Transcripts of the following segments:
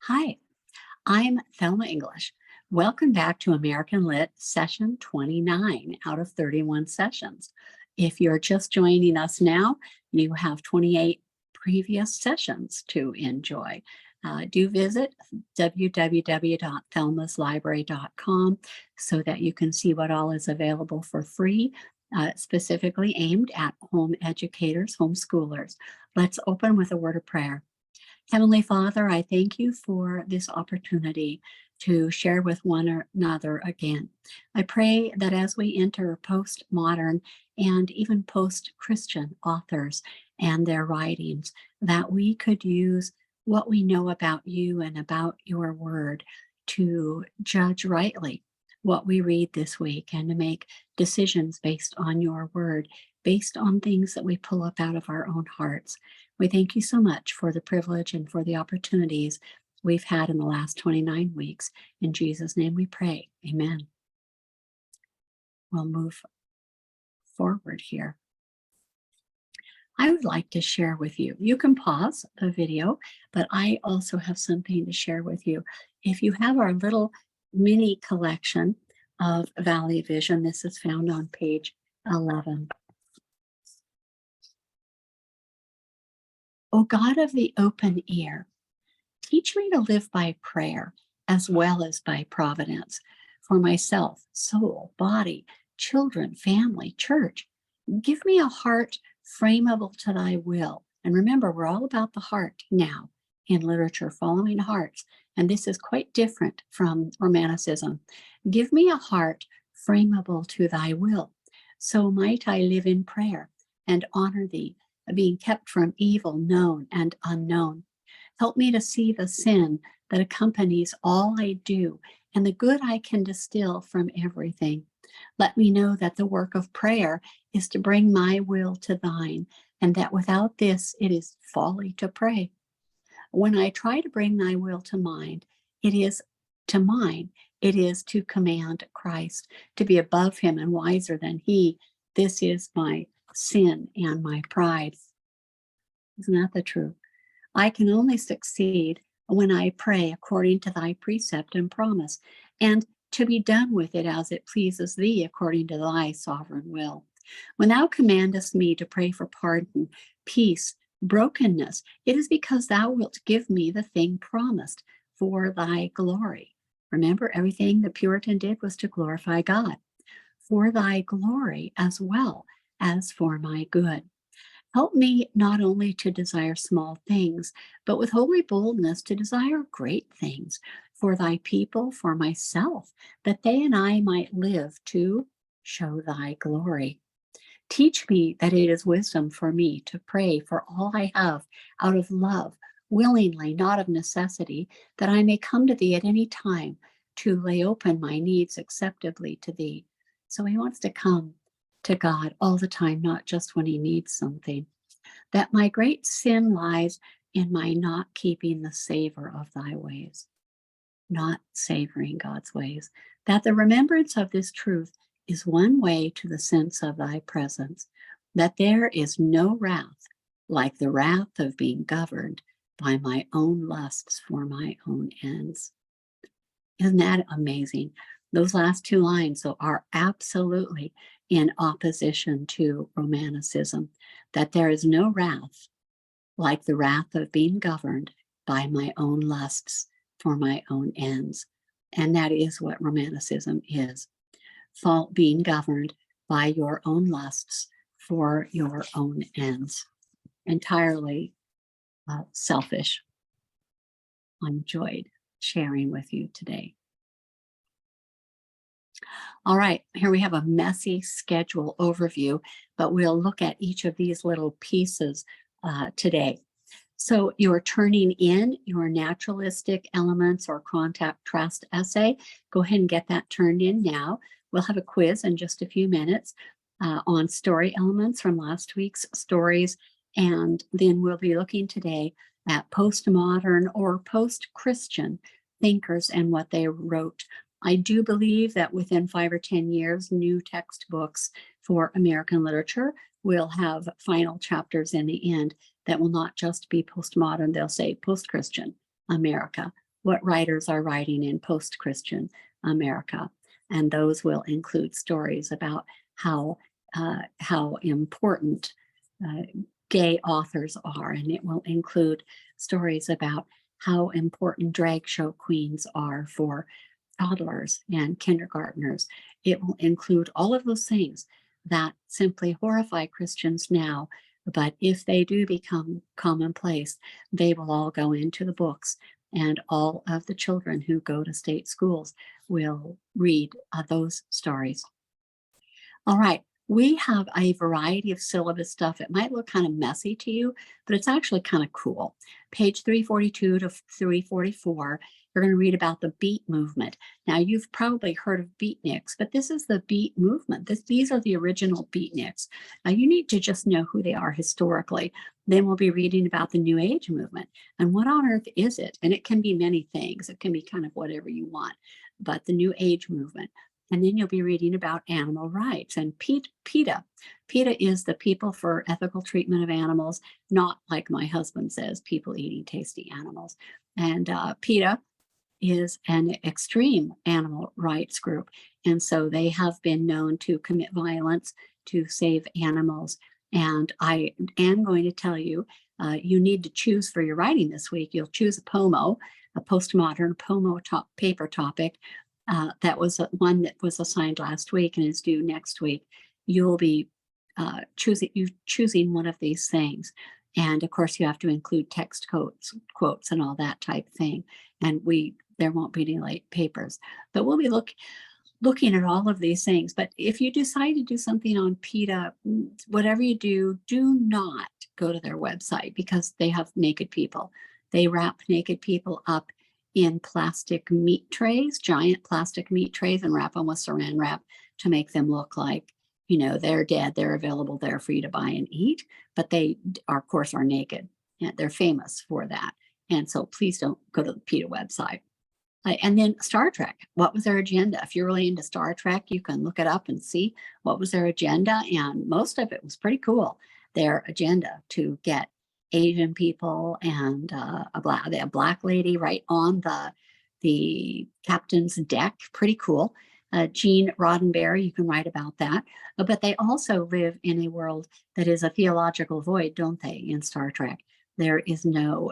Hi, I'm Thelma English. Welcome back to American Lit session 29 out of 31 sessions. If you're just joining us now, you have 28 previous sessions to enjoy. Do visit www.thelmaslibrary.com so that you can see what all is available for free, specifically aimed at home educators, homeschoolers. Let's open with a word of prayer. Heavenly Father, I thank you for this opportunity to share with one another again. I pray that as we enter postmodern and even post-Christian authors and their writings, that we could use what we know about you and about your word to judge rightly what we read this week and to make decisions based on your word, based on things that we pull up out of our own hearts. We thank you so much for the privilege and for the opportunities we've had in the last 29 weeks. In Jesus' name we pray. Amen. We'll move forward here. I would like to share with you. You can pause the video, but I also have something to share with you. If you have our little mini collection of Valley Vision, this is found on page 11. O God of the open ear, teach me to live by prayer as well as by providence for myself, soul, body, children, family, church. Give me a heart frameable to thy will. And remember, we're all about the heart now in literature, following hearts. And this is quite different from Romanticism. Give me a heart frameable to thy will. So might I live in prayer and honor thee, being kept from evil known and unknown. Help me to see the sin that accompanies all I do and the good I can distill from everything. Let me know that the work of prayer is to bring my will to thine, and that without this it is folly to pray. When I try to bring thy will to mind, it is to command Christ, to be above him and wiser than he. This is my sin and my pride. Isn't that the truth? I can only succeed when I pray according to thy precept and promise, and to be done with it as it pleases thee according to thy sovereign will. When thou commandest me to pray for pardon, peace, brokenness, it is because thou wilt give me the thing promised for thy glory. Remember, everything the Puritan did was to glorify God, for thy glory as well as for my good. Help me not only to desire small things, but with holy boldness to desire great things for thy people, for myself, that they and I might live to show thy glory. Teach me that it is wisdom for me to pray for all I have out of love, willingly, not of necessity, that I may come to thee at any time to lay open my needs acceptably to thee. So he wants to come to God all the time, not just when he needs something. That my great sin lies in my not keeping the savor of thy ways, not savoring God's ways. That the remembrance of this truth is one way to the sense of thy presence. That there is no wrath like the wrath of being governed by my own lusts for my own ends. Isn't that amazing? Those last two lines are absolutely in opposition to Romanticism, that there is no wrath like the wrath of being governed by my own lusts for my own ends. And that is what Romanticism is. Being governed by your own lusts for your own ends. Entirely selfish. I enjoyed sharing with you today. All right, here we have a messy schedule overview, but we'll look at each of these little pieces today. So you're turning in your naturalistic elements or contrast essay. Go ahead and get that turned in now. We'll have a quiz in just a few minutes on story elements from last week's stories. And then we'll be looking today at postmodern or post-Christian thinkers and what they wrote. I do believe that within 5 or 10 years, new textbooks for American literature will have final chapters in the end that will not just be postmodern, they'll say post-Christian America what writers are writing in post-Christian America. And those will include stories about how important gay authors are, and it will include stories about how important drag show queens are for toddlers and kindergartners. It will include all of those things that simply horrify Christians now, but if they do become commonplace, they will all go into the books, and all of the children who go to state schools will read those stories. All right, we have a variety of syllabus stuff. It might look kind of messy to you, but it's actually kind of cool. Page 342 to 344, you're going to read about the beat movement. Now, you've probably heard of beatniks, but this is the beat movement. These are the original beatniks. Now, you need to just know who they are historically. Then we'll be reading about the New Age movement. And what on earth is it? And it can be many things. It can be kind of whatever you want, but the New Age movement. And then you'll be reading about animal rights and PETA. PETA is the People for Ethical Treatment of Animals, not like my husband says, people eating tasty animals. And PETA is an extreme animal rights group. And so they have been known to commit violence to save animals. And I am going to tell you, you need to choose for your writing this week. You'll choose a POMO, a postmodern POMO paper topic. That was one that was assigned last week and is due next week. You'll be choosing one of these things. And of course, you have to include text quotes and all that type of thing. And there won't be any late papers. But we'll be looking at all of these things. But if you decide to do something on PETA, whatever you do not go to their website, because they have naked people. They wrap naked people up in plastic meat trays, giant plastic meat trays, and wrap them with saran wrap to make them look like, they're dead. They're available there for you to buy and eat, but they are, of course, are naked. And they're famous for that. And so please don't go to the PETA website. And then Star Trek, what was their agenda? If you're really into Star Trek, you can look it up and see what was their agenda. And most of it was pretty cool. Their agenda to get Asian people and a black lady right on the captain's deck. Pretty cool. Gene Roddenberry, you can write about that. But they also live in a world that is a theological void, don't they, in Star Trek? There is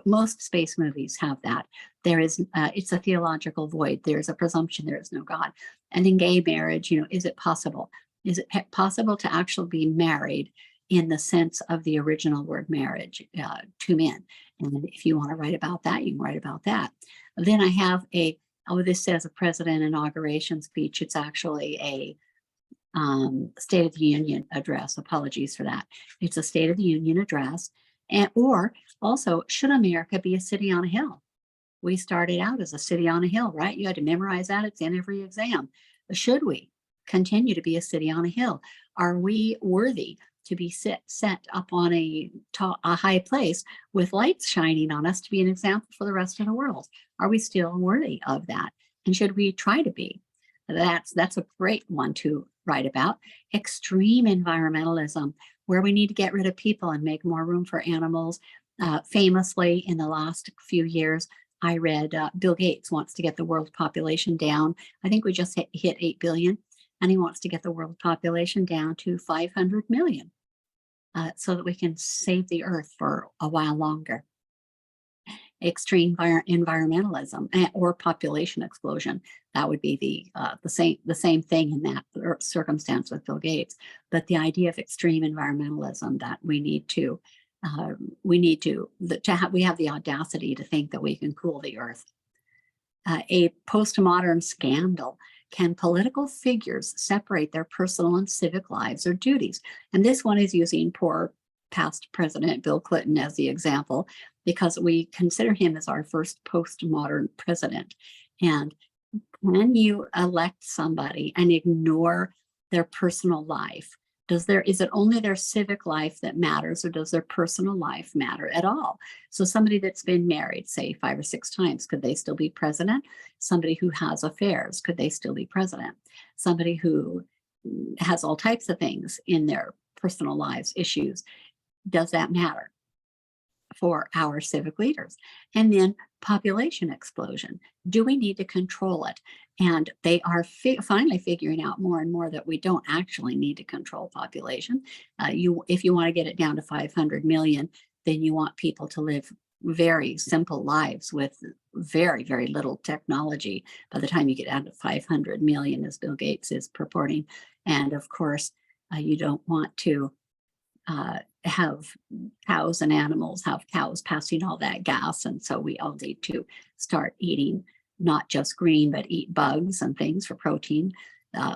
most space movies have that. It's a theological void. There's a presumption there is no God. And in gay marriage, is it possible? Is it possible to actually be married in the sense of the original word marriage, to men? And if you want to write about that, you can write about that. Then I have this says a president inauguration speech. It's actually a State of the Union address. Apologies for that. It's a State of the Union address. Or also, should America be a city on a hill? We started out as a city on a hill, right? You had to memorize that. It's in every exam. Should we continue to be a city on a hill? Are we worthy to be set up on a high place with lights shining on us to be an example for the rest of the world? Are we still worthy of that? And should we try to be? That's a great one to write about. Extreme environmentalism, where we need to get rid of people and make more room for animals. Famously, in the last few years, I read Bill Gates wants to get the world population down. I think we just hit 8 billion, and he wants to get the world population down to 500 million so that we can save the earth for a while longer. Extreme environmentalism or population explosion. That would be the same thing in that circumstance with Bill Gates. But the idea of extreme environmentalism, that we have the audacity to think that we can cool the earth. A postmodern scandal. Can political figures separate their personal and civic lives or duties? And this one is using poor past president Bill Clinton as the example, because we consider him as our first postmodern president. And when you elect somebody and ignore their personal life, is it only their civic life that matters, or does their personal life matter at all? So somebody that's been married, say 5 or 6 times, could they still be president? Somebody who has affairs, could they still be president? Somebody who has all types of things in their personal lives, issues, does that matter for our civic leaders? And then Population explosion. Do we need to control it? And they are finally figuring out more and more that we don't actually need to control population. If you want to get it down to 500 million, then you want people to live very simple lives with very, very little technology by the time you get down to 500 million, as Bill Gates is purporting. And of course, you don't want to have cows and animals, have cows passing all that gas. And so we all need to start eating not just green, but eat bugs and things for protein.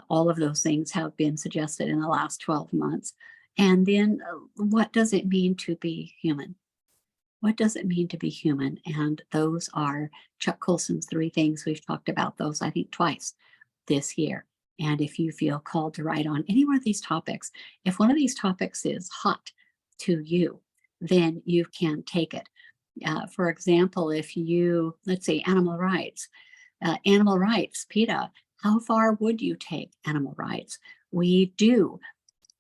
All of those things have been suggested in the last 12 months. And then what does it mean to be human? What does it mean to be human? And those are Chuck Colson's 3 things. We've talked about those, I think, twice this year. And if you feel called to write on any one of these topics, if one of these topics is hot to you, then you can take it. For example, if you, let's say, animal rights, PETA, how far would you take animal rights? We do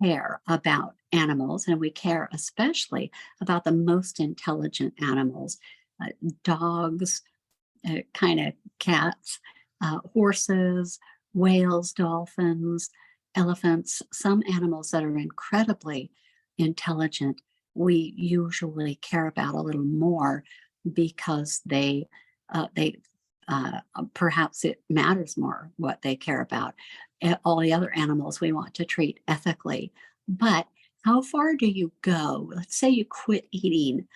care about animals, and we care especially about the most intelligent animals, dogs, kind of cats, horses, whales, dolphins, elephants, some animals that are incredibly intelligent, we usually care about a little more because perhaps it matters more what they care about. All the other animals we want to treat ethically. But how far do you go? Let's say you quit eating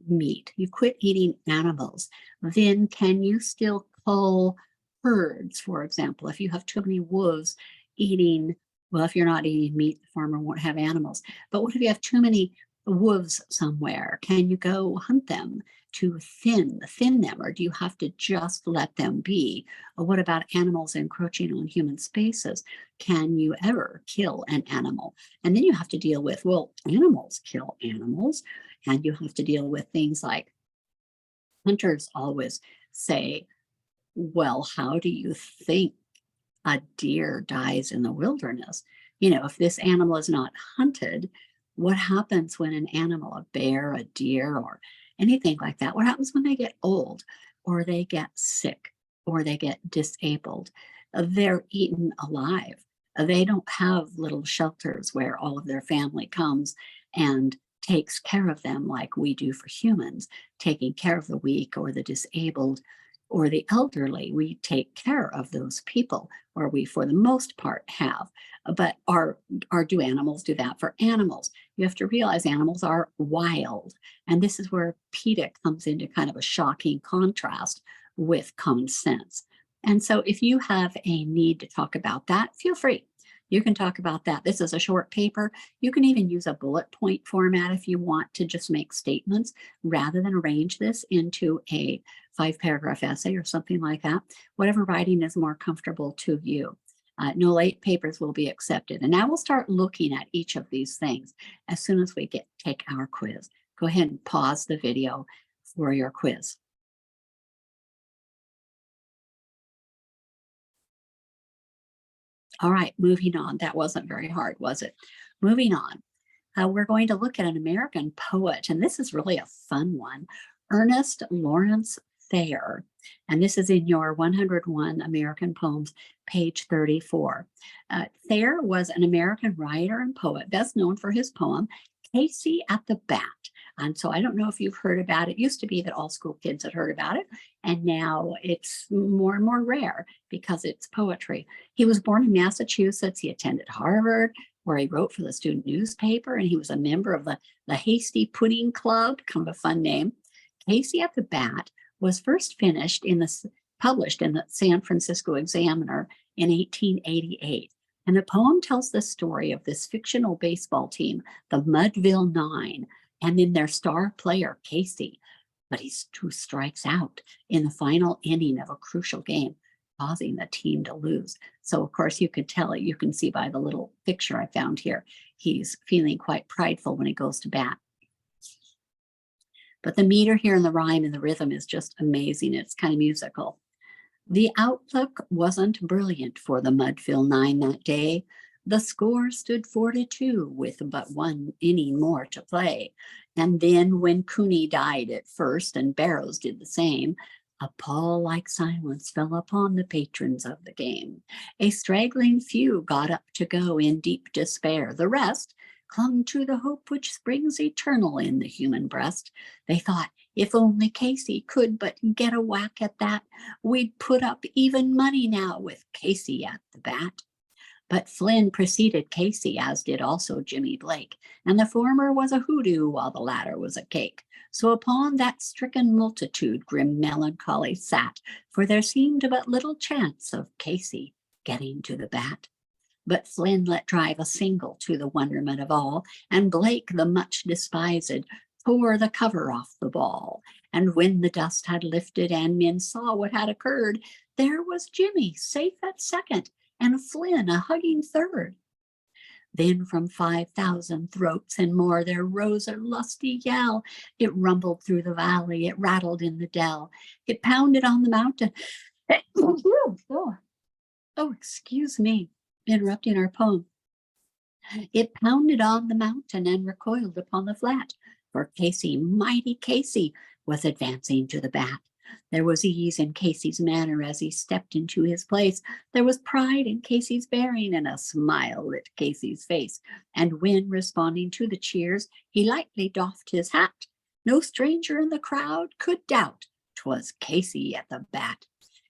meat, you quit eating animals, then can you still cull herds, for example? If you have too many wolves eating, well, if you're not eating meat, the farmer won't have animals. But what if you have too many wolves somewhere? Can you go hunt them to thin them, or do you have to just let them be? Or what about animals encroaching on human spaces? Can you ever kill an animal? And then you have to deal with, well, animals kill animals, and you have to deal with things like hunters always say, well, how do you think a deer dies in the wilderness? If this animal is not hunted, what happens when an animal, a bear, a deer, or anything like that, what happens when they get old, or they get sick, or they get disabled? They're eaten alive. They don't have little shelters where all of their family comes and takes care of them like we do for humans, taking care of the weak or the disabled or the elderly. We take care of those people, or we, for the most part, have. But do animals do that for animals? You have to realize animals are wild. And this is where PETA comes into kind of a shocking contrast with common sense. And so if you have a need to talk about that, feel free. You can talk about that. This is a short paper. You can even use a bullet point format if you want to just make statements rather than arrange this into a 5-paragraph essay or something like that. Whatever writing is more comfortable to you. No late papers will be accepted. And now we'll start looking at each of these things as soon as we take our quiz. Go ahead and pause the video for your quiz. All right, moving on. That wasn't very hard, was it? Moving on. We're going to look at an American poet, and this is really a fun one, Ernest Lawrence Thayer. And this is in your 101 American Poems, page 34. Thayer was an American writer and poet, best known for his poem, Casey at the Bat. And so I don't know if you've heard about it. It used to be that all school kids had heard about it, and now it's more and more rare because it's poetry. He was born in Massachusetts. He attended Harvard, where he wrote for the student newspaper, and he was a member of the Hasty Pudding Club, kind of a fun name. Casey at the Bat was first published in the San Francisco Examiner in 1888. And the poem tells the story of this fictional baseball team, the Mudville Nine, and then their star player, Casey. But who strikes out in the final inning of a crucial game, causing the team to lose. So, of course, you could tell it. You can see by the little picture I found here, he's feeling quite prideful when he goes to bat. But the meter here and the rhyme and the rhythm is just amazing. It's kind of musical. The outlook wasn't brilliant for the Mudville Nine that day. The score stood 4-2 with but one inning more to play. And then when Cooney died at first and Barrows did the same, a pall-like silence fell upon the patrons of the game. A straggling few got up to go in deep despair. The rest clung to the hope which springs eternal in the human breast. They thought, if only Casey could but get a whack at that, we'd put up even money now with Casey at the bat. But Flynn preceded Casey, as did also Jimmy Blake, and the former was a hoodoo while the latter was a cake. So upon that stricken multitude grim melancholy sat, for there seemed but little chance of Casey getting to the bat. But Flynn let drive a single to the wonderment of all, and Blake, the much despised, tore the cover off the ball. And when the dust had lifted and men saw what had occurred, there was Jimmy safe at second, and Flynn a hugging third. Then from 5,000 throats and more there rose a lusty yell. It rumbled through the valley, it rattled in the dell, it pounded on the mountain. Oh, excuse me, interrupting our poem. It pounded on the mountain and recoiled upon the flat, for Casey, mighty Casey, was advancing to the bat. There was ease in Casey's manner as he stepped into his place. There was pride in Casey's bearing, and a smile lit Casey's face. And when, responding to the cheers, he lightly doffed his hat, no stranger in the crowd could doubt 'twas Casey at the bat.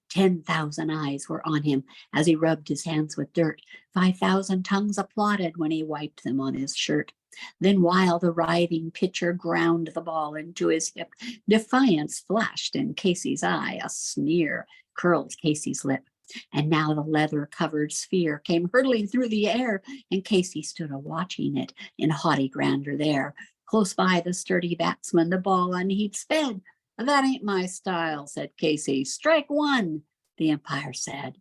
10,000 eyes were on him as he rubbed his hands with dirt. 5,000 tongues applauded when he wiped them on his shirt. Then while the writhing pitcher ground the ball into his hip, defiance flashed in Casey's eye, a sneer curled Casey's lip. And now the leather-covered sphere came hurtling through the air, and Casey stood a-watching it in haughty grandeur there. Close by the sturdy batsman, the ball unheeded sped. That ain't my style, said Casey. Strike one, the umpire said.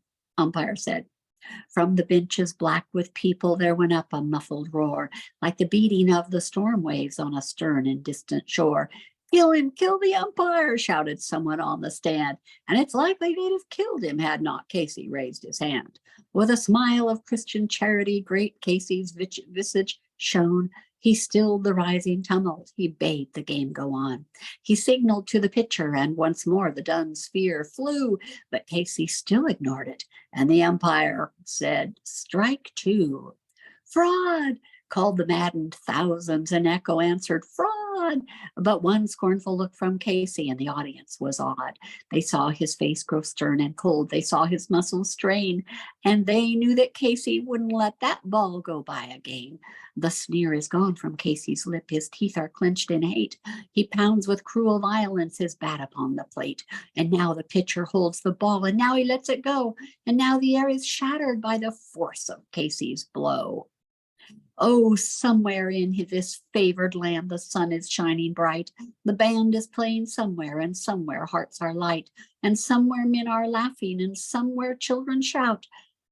From the benches black with people there went up a muffled roar, like the beating of the storm waves on a stern and distant shore. Kill him, kill the umpire, shouted someone on the stand, and it's likely they'd have killed him had not Casey raised his hand. With a smile of Christian charity, great Casey's visage shone. He stilled the rising tumult. He bade the game go on. He signaled to the pitcher, and once more the dun sphere flew, but Casey still ignored it, and the umpire said, strike two. Fraud, called the maddened thousands, and echo answered, fraud. But one scornful look from Casey, and the audience was awed. They saw his face grow stern and cold. They saw his muscles strain, and they knew that Casey wouldn't let that ball go by again. The sneer is gone from Casey's lip. His teeth are clenched in hate. He pounds with cruel violence his bat upon the plate. And now the pitcher holds the ball, and now he lets it go. And now the air is shattered by the force of Casey's blow. Oh, somewhere in this favored land the sun is shining bright. The band is playing somewhere, and somewhere hearts are light, and somewhere men are laughing, and somewhere children shout.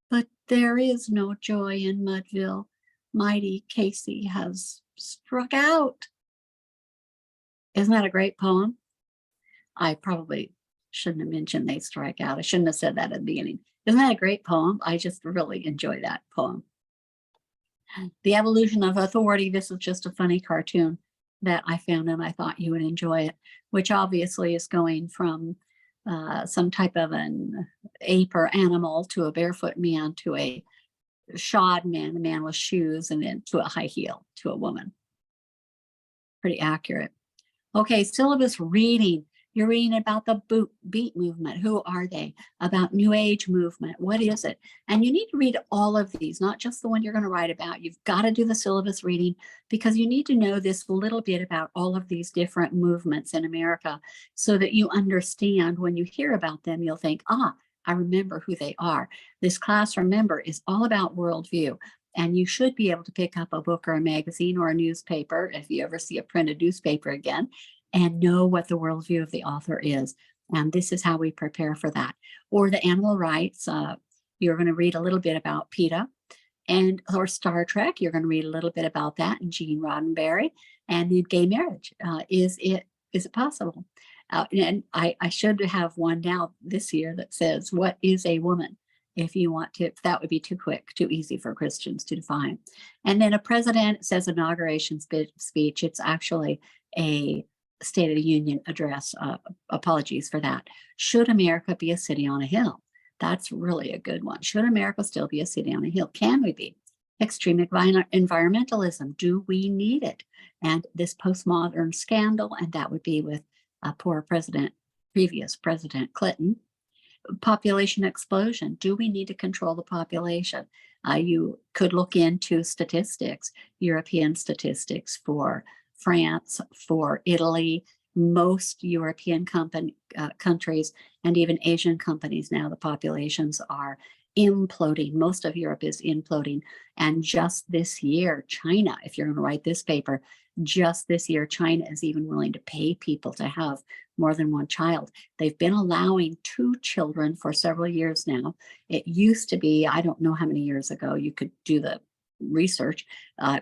But there is no joy in Mudville. Mighty Casey has struck out. Isn't that a great poem? I probably shouldn't have mentioned they strike out. I shouldn't have said that at the beginning. Isn't that a great poem? I just really enjoy that poem. The Evolution of Authority. This is just a funny cartoon that I found, and I thought you would enjoy it, which obviously is going from some type of an ape or animal to a barefoot man to a shod man, a man with shoes, and then to a high heel, to a woman. Pretty accurate. Okay, syllabus reading. You're reading about the beat movement. Who are they? About New Age movement. What is it? And you need to read all of these, not just the one you're going to write about. You've got to do the syllabus reading because you need to know this little bit about all of these different movements in America so that you understand when you hear about them, you'll think, I remember who they are. This class, remember, is all about worldview. And you should be able to pick up a book or a magazine or a newspaper, if you ever see a printed newspaper again, and know what the worldview of the author is. And this is how we prepare for that. Or the animal rights, you're going to read a little bit about PETA, or Star Trek, you're going to read a little bit about that, and Gene Roddenberry, and then gay marriage. Is it possible? And I should have one now this year that says, what is a woman? if you want to. That would be too quick, too easy for Christians to define. And then a president says inauguration speech. It's actually a State of the Union address. Apologies for that. Should America be a city on a hill? That's really a good one. Should America still be a city on a hill? Can we be? Extreme environmentalism. Do we need it? And this postmodern scandal, and that would be with previous President Clinton. Population explosion. Do we need to control the population? You could look into statistics, European statistics for France, for Italy, most European countries, and even Asian companies now, the populations are imploding. Most of Europe is imploding. And just this year, China, if you're going to write this paper, just this year, China is even willing to pay people to have more than one child. They've been allowing 2 children for several years now. It used to be, I don't know how many years ago, you could do the research,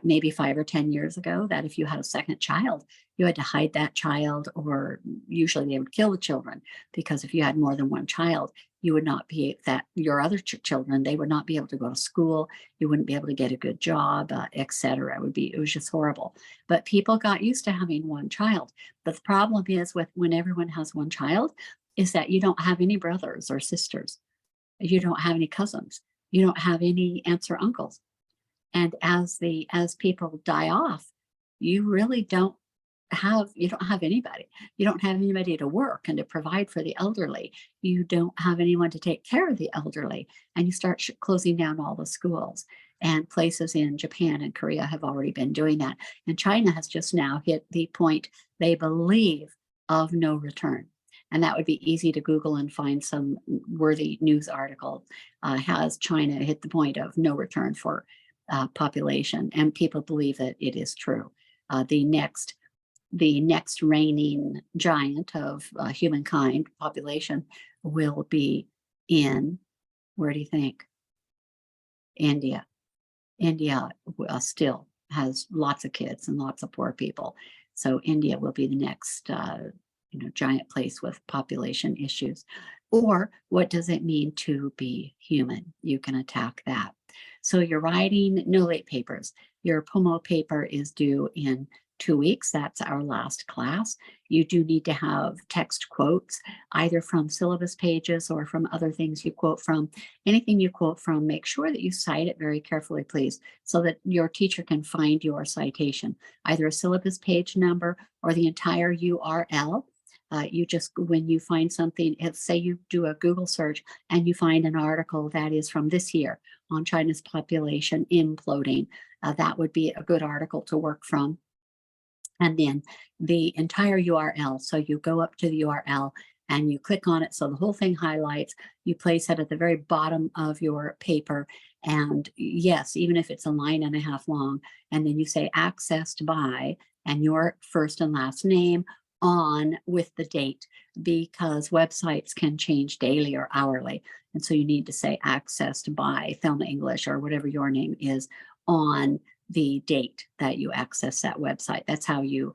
maybe 5 or 10 years ago, that if you had a second child, you had to hide that child, or usually they would kill the children, because if you had more than one child, you would not be that your other children, they would not be able to go to school, you wouldn't be able to get a good job, etc. It was just horrible. But people got used to having one child. But the problem is with when everyone has one child is that you don't have any brothers or sisters, you don't have any cousins, you don't have any aunts or uncles. And as people die off, you really don't have anybody. You don't have anybody to work and to provide for the elderly. You don't have anyone to take care of the elderly. And you start closing down all the schools. And places in Japan and Korea have already been doing that. And China has just now hit the point, they believe, of no return. And that would be easy to Google and find some worthy news article. Has China hit the point of no return for population? And people believe that it is true. The next reigning giant of humankind population will be in, where do you think? India. India still has lots of kids and lots of poor people. So India will be the next giant place with population issues. Or what does it mean to be human? You can attack that. So you're writing no late papers. Your POMO paper is due in 2 weeks. That's our last class. You do need to have text quotes, either from syllabus pages or from other things you quote from. Anything you quote from, make sure that you cite it very carefully, please, so that your teacher can find your citation, either a syllabus page number or the entire URL. You just, when you find something, say you do a Google search and you find an article that is from this year on China's population imploding, that would be a good article to work from. And then the entire URL. So you go up to the URL and you click on it. So the whole thing highlights, you place it at the very bottom of your paper. And yes, even if it's a 1.5 long, and then you say accessed by, and your first and last name on with the date, because websites can change daily or hourly. And so you need to say accessed by Thelma English or whatever your name is on the date that you access that website. That's how you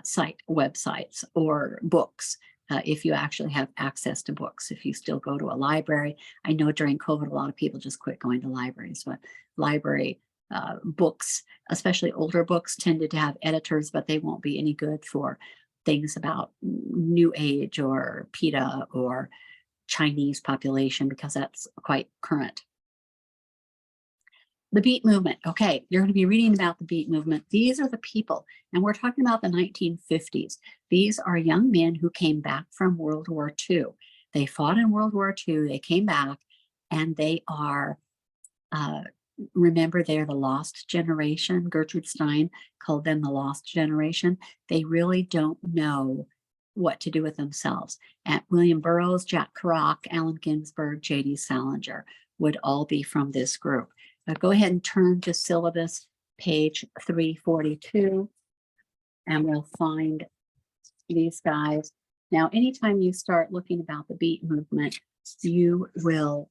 cite websites or books. If you actually have access to books, if you still go to a library. I know during COVID, a lot of people just quit going to libraries, but library books, especially older books, tended to have editors, but they won't be any good for things about New Age or PETA or Chinese population, because that's quite current. The Beat Movement. Okay, you're going to be reading about the Beat Movement. These are the people, and we're talking about the 1950s. These are young men who came back from World War II. They fought in World War II, they came back, and they are, remember, they're the lost generation. Gertrude Stein called them the lost generation. They really don't know what to do with themselves. And William Burroughs, Jack Kerouac, Allen Ginsberg, J.D. Salinger would all be from this group. Now go ahead and turn to syllabus page 342, and we'll find these guys. Now, anytime you start looking about the Beat Movement, you will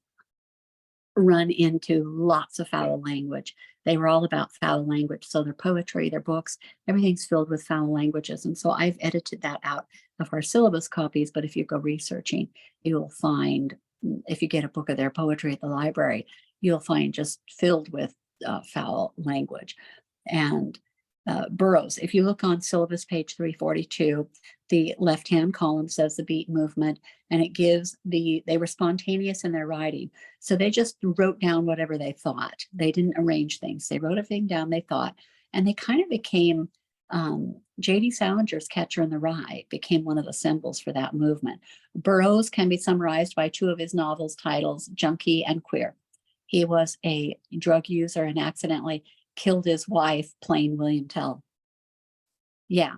run into lots of foul language. They were all about foul language. So their poetry, their books, everything's filled with foul languages. And so I've edited that out of our syllabus copies. But if you go researching, you'll find if you get a book of their poetry at the library, you'll find just filled with foul language. And Burroughs, if you look on syllabus page 342, the left-hand column says the beat movement, and it gives they were spontaneous in their writing. So they just wrote down whatever they thought. They didn't arrange things. They wrote everything down they thought, and they kind of became J.D. Salinger's Catcher in the Rye became one of the symbols for that movement. Burroughs can be summarized by two of his novels titles, Junkie and Queer. He was a drug user and accidentally killed his wife, plain William Tell. Yeah,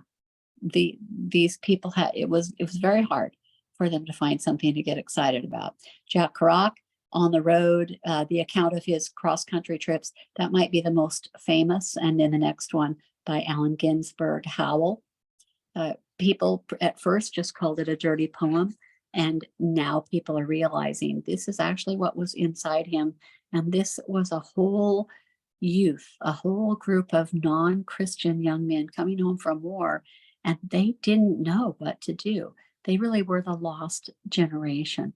these people had it was very hard for them to find something to get excited about. Jack Kerouac, On the Road, the account of his cross-country trips, that might be the most famous. And then the next one by Allen Ginsberg, Howl. People at first just called it a dirty poem, and now people are realizing this is actually what was inside him. And this was a whole youth, a whole group of non-Christian young men coming home from war, and they didn't know what to do. They really were the lost generation.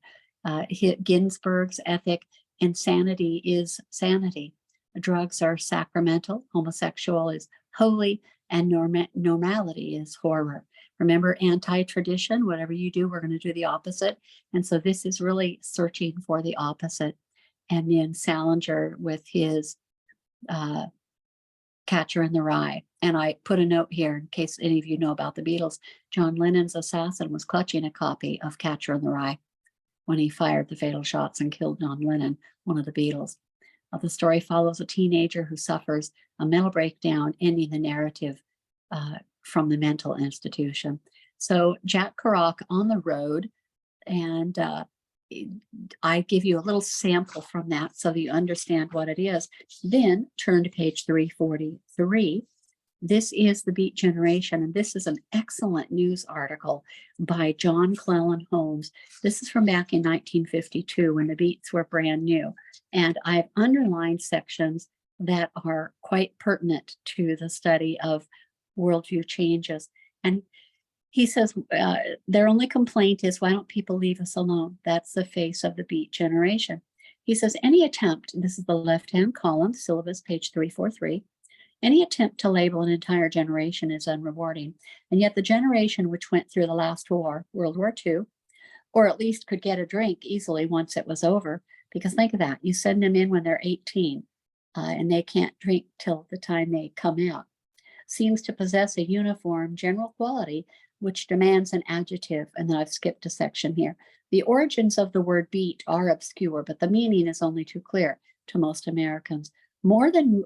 Ginsberg's ethic, insanity is sanity. Drugs are sacramental, homosexual is holy, and normality is horror. Remember, anti-tradition, whatever you do, we're going to do the opposite. And so this is really searching for the opposite. And then Salinger with his Catcher in the Rye. And I put a note here in case any of you know about the Beatles. John Lennon's assassin was clutching a copy of Catcher in the Rye when he fired the fatal shots and killed John Lennon, one of the Beatles. The story follows a teenager who suffers a mental breakdown, ending the narrative from the mental institution. So Jack Kerouac, On the Road, and I give you a little sample from that so that you understand what it is. Then turn to page 343. This is the Beat Generation, and this is an excellent news article by John Cleland Holmes. This is from back in 1952 when the Beats were brand new. And I've underlined sections that are quite pertinent to the study of worldview changes. And he says, their only complaint is, why don't people leave us alone? That's the face of the Beat Generation. He says, any attempt, this is the left-hand column, syllabus, page 343, any attempt to label an entire generation is unrewarding. And yet the generation which went through the last war, World War II, or at least could get a drink easily once it was over, because think of that, you send them in when they're 18 and they can't drink till the time they come out, seems to possess a uniform general quality which demands an adjective. And then I've skipped a section here. The origins of the word beat are obscure, but the meaning is only too clear to most Americans. More than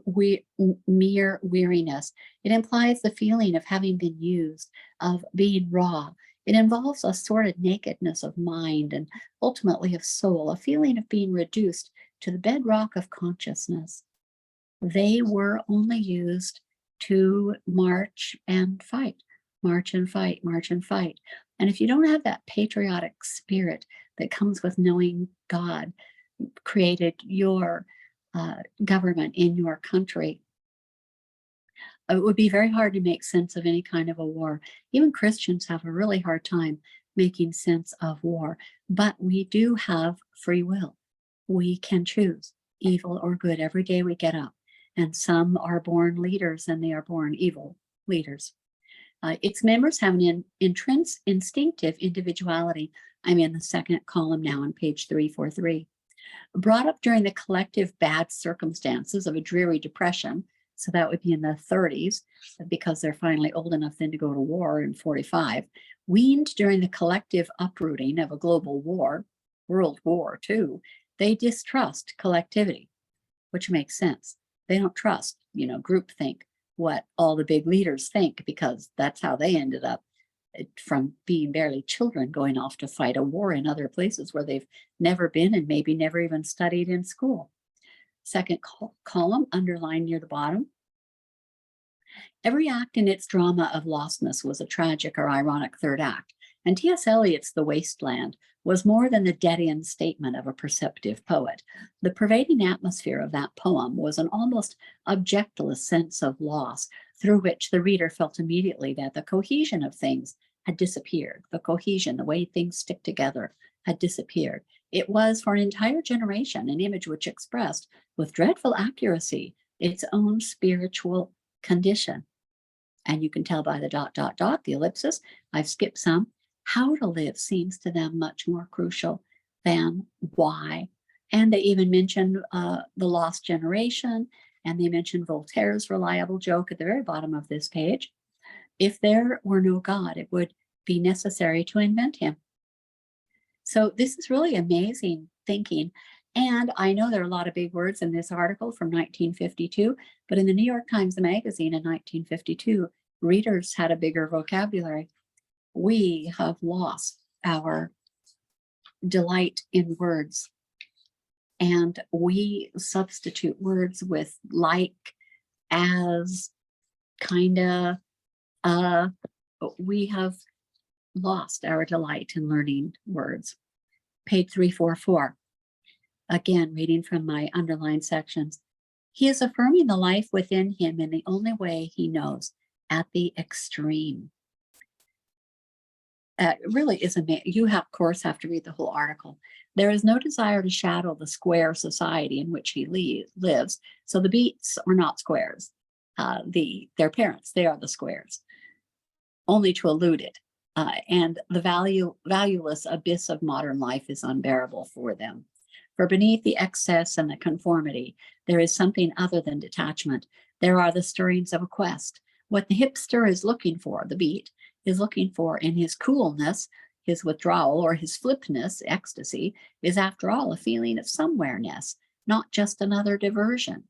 mere weariness, it implies the feeling of having been used, of being raw. It involves a sort of nakedness of mind and ultimately of soul, a feeling of being reduced to the bedrock of consciousness. They were only used to march and fight, march and fight, march and fight. And if you don't have that patriotic spirit that comes with knowing God created your government in your country, it would be very hard to make sense of any kind of a war. Even Christians have a really hard time making sense of war, but we do have free will. We can choose evil or good every day we get up. And some are born leaders and they are born evil leaders. Its members have an instinctive individuality. I'm in the second column now on page 343. Brought up during the collective bad circumstances of a dreary depression, so that would be in the 30s, because they're finally old enough then to go to war in 45, weaned during the collective uprooting of a global war, World War II, they distrust collectivity, which makes sense. They don't trust, groupthink, what all the big leaders think, because that's how they ended up from being barely children going off to fight a war in other places where they've never been and maybe never even studied in school. Second column, underlined near the bottom. Every act in its drama of lostness was a tragic or ironic third act, and T.S. Eliot's The Wasteland was more than the dead-end statement of a perceptive poet. The pervading atmosphere of that poem was an almost objectless sense of loss, through which the reader felt immediately that the cohesion of things had disappeared. The cohesion, the way things stick together, had disappeared. It was for an entire generation an image which expressed with dreadful accuracy its own spiritual condition. And you can tell by the ... the ellipsis, I've skipped some. How to live seems to them much more crucial than why. And they even mention the lost generation, and they mention Voltaire's reliable joke at the very bottom of this page. If there were no God, it would be necessary to invent him. So this is really amazing thinking. And I know there are a lot of big words in this article from 1952, but in the New York Times magazine in 1952, readers had a bigger vocabulary. We have lost our delight in words, and we substitute words with like, as, kinda. We have lost our delight in learning words. Page 344. Again, reading from my underlined sections. He is affirming the life within him in the only way he knows, at the extreme. Really is amazing. You of course have to read the whole article. There is no desire to shadow the square society in which he lives. So the beats are not squares. Their parents, they are the squares, only to elude it. And the valueless abyss of modern life is unbearable for them. For beneath the excess and the conformity, there is something other than detachment. There are the stirrings of a quest. What the hipster is looking for, the beat, is looking for in his coolness, his withdrawal, or his flipness, ecstasy, is after all a feeling of somewhereness, not just another diversion.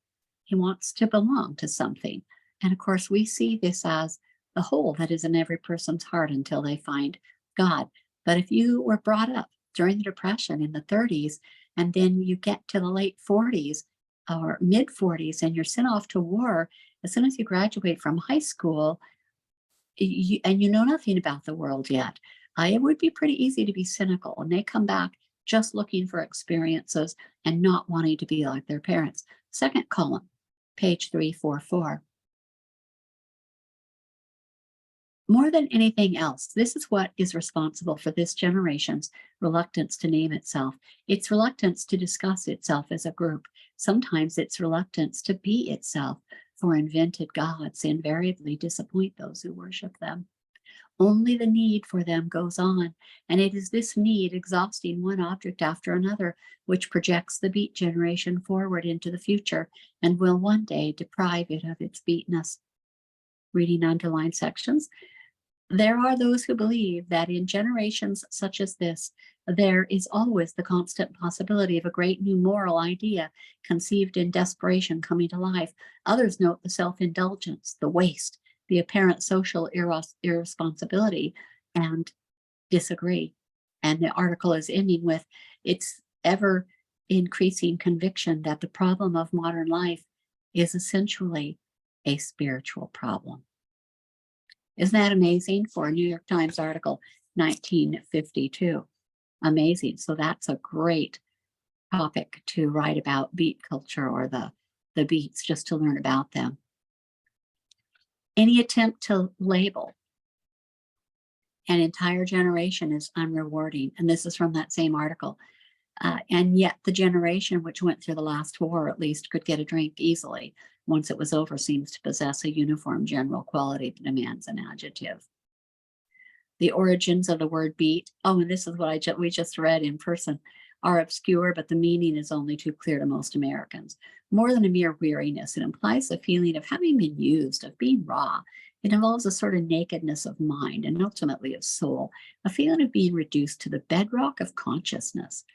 He wants to belong to something. And of course, we see this as the hole that is in every person's heart until they find God. But if you were brought up during the Depression in the 30s, and then you get to the late 40s or mid 40s and you're sent off to war, as soon as you graduate from high school, and you know nothing about the world yet, it would be pretty easy to be cynical. And they come back just looking for experiences and not wanting to be like their parents. Second column, page 344. More than anything else, this is what is responsible for this generation's reluctance to name itself. Its reluctance to discuss itself as a group. Sometimes its reluctance to be itself, for invented gods invariably disappoint those who worship them. Only the need for them goes on, and it is this need, exhausting one object after another, which projects the beat generation forward into the future and will one day deprive it of its beatness. Reading underlined sections. There are those who believe that in generations such as this, there is always the constant possibility of a great new moral idea conceived in desperation coming to life. Others note the self-indulgence, the waste, the apparent social irresponsibility, and disagree. And the article is ending with its ever increasing conviction that the problem of modern life is essentially a spiritual problem. Isn't that amazing for a New York Times article, 1952? Amazing. So that's a great topic to write about, beat culture, or the beats, just to learn about them. Any attempt to label an entire generation is unrewarding. And this is from that same article. And yet the generation which went through the last war at least could get a drink easily. Once it was over, seems to possess a uniform general quality that demands an adjective. The origins of the word beat, and this is what we just read in person, are obscure, but the meaning is only too clear to most Americans. More than a mere weariness, it implies a feeling of having been used, of being raw. It involves a sort of nakedness of mind and ultimately of soul, a feeling of being reduced to the bedrock of consciousness.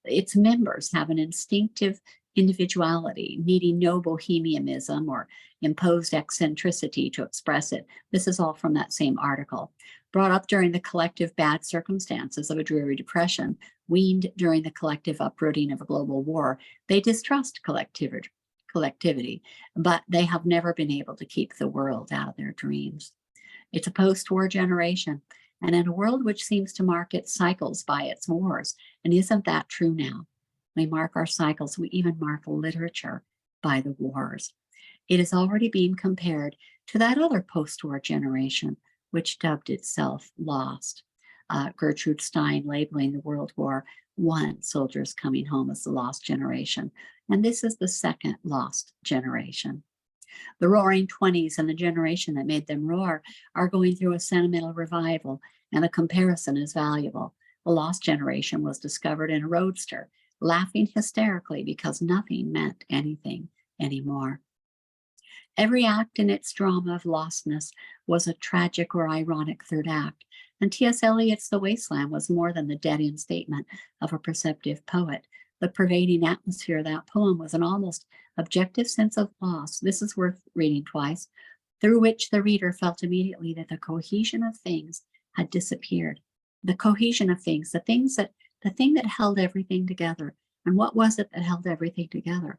Its members have an instinctive individuality, needing no bohemianism or imposed eccentricity to express it. This is all from that same article. Brought up during the collective bad circumstances of a dreary depression, weaned during the collective uprooting of a global war, they distrust collectivity, but they have never been able to keep the world out of their dreams. It's a post-war generation, and in a world which seems to mark its cycles by its wars, and isn't that true now? We mark our cycles, we even mark literature by the wars. It is already being compared to that other post-war generation, which dubbed itself lost. Gertrude Stein labeling the World War I soldiers coming home as the lost generation. And this is the second lost generation. The Roaring 20s and the generation that made them roar are going through a sentimental revival, and a comparison is valuable. The lost generation was discovered in a roadster, laughing hysterically because nothing meant anything anymore. Every act in its drama of lostness was a tragic or ironic third act, and T.S. Eliot's The Wasteland was more than the dead-end statement of a perceptive poet. The pervading atmosphere of that poem was an almost objective sense of loss. This is worth reading twice, through which the reader felt immediately that the cohesion of things had disappeared. The cohesion of things, the thing that held everything together. And what was it that held everything together?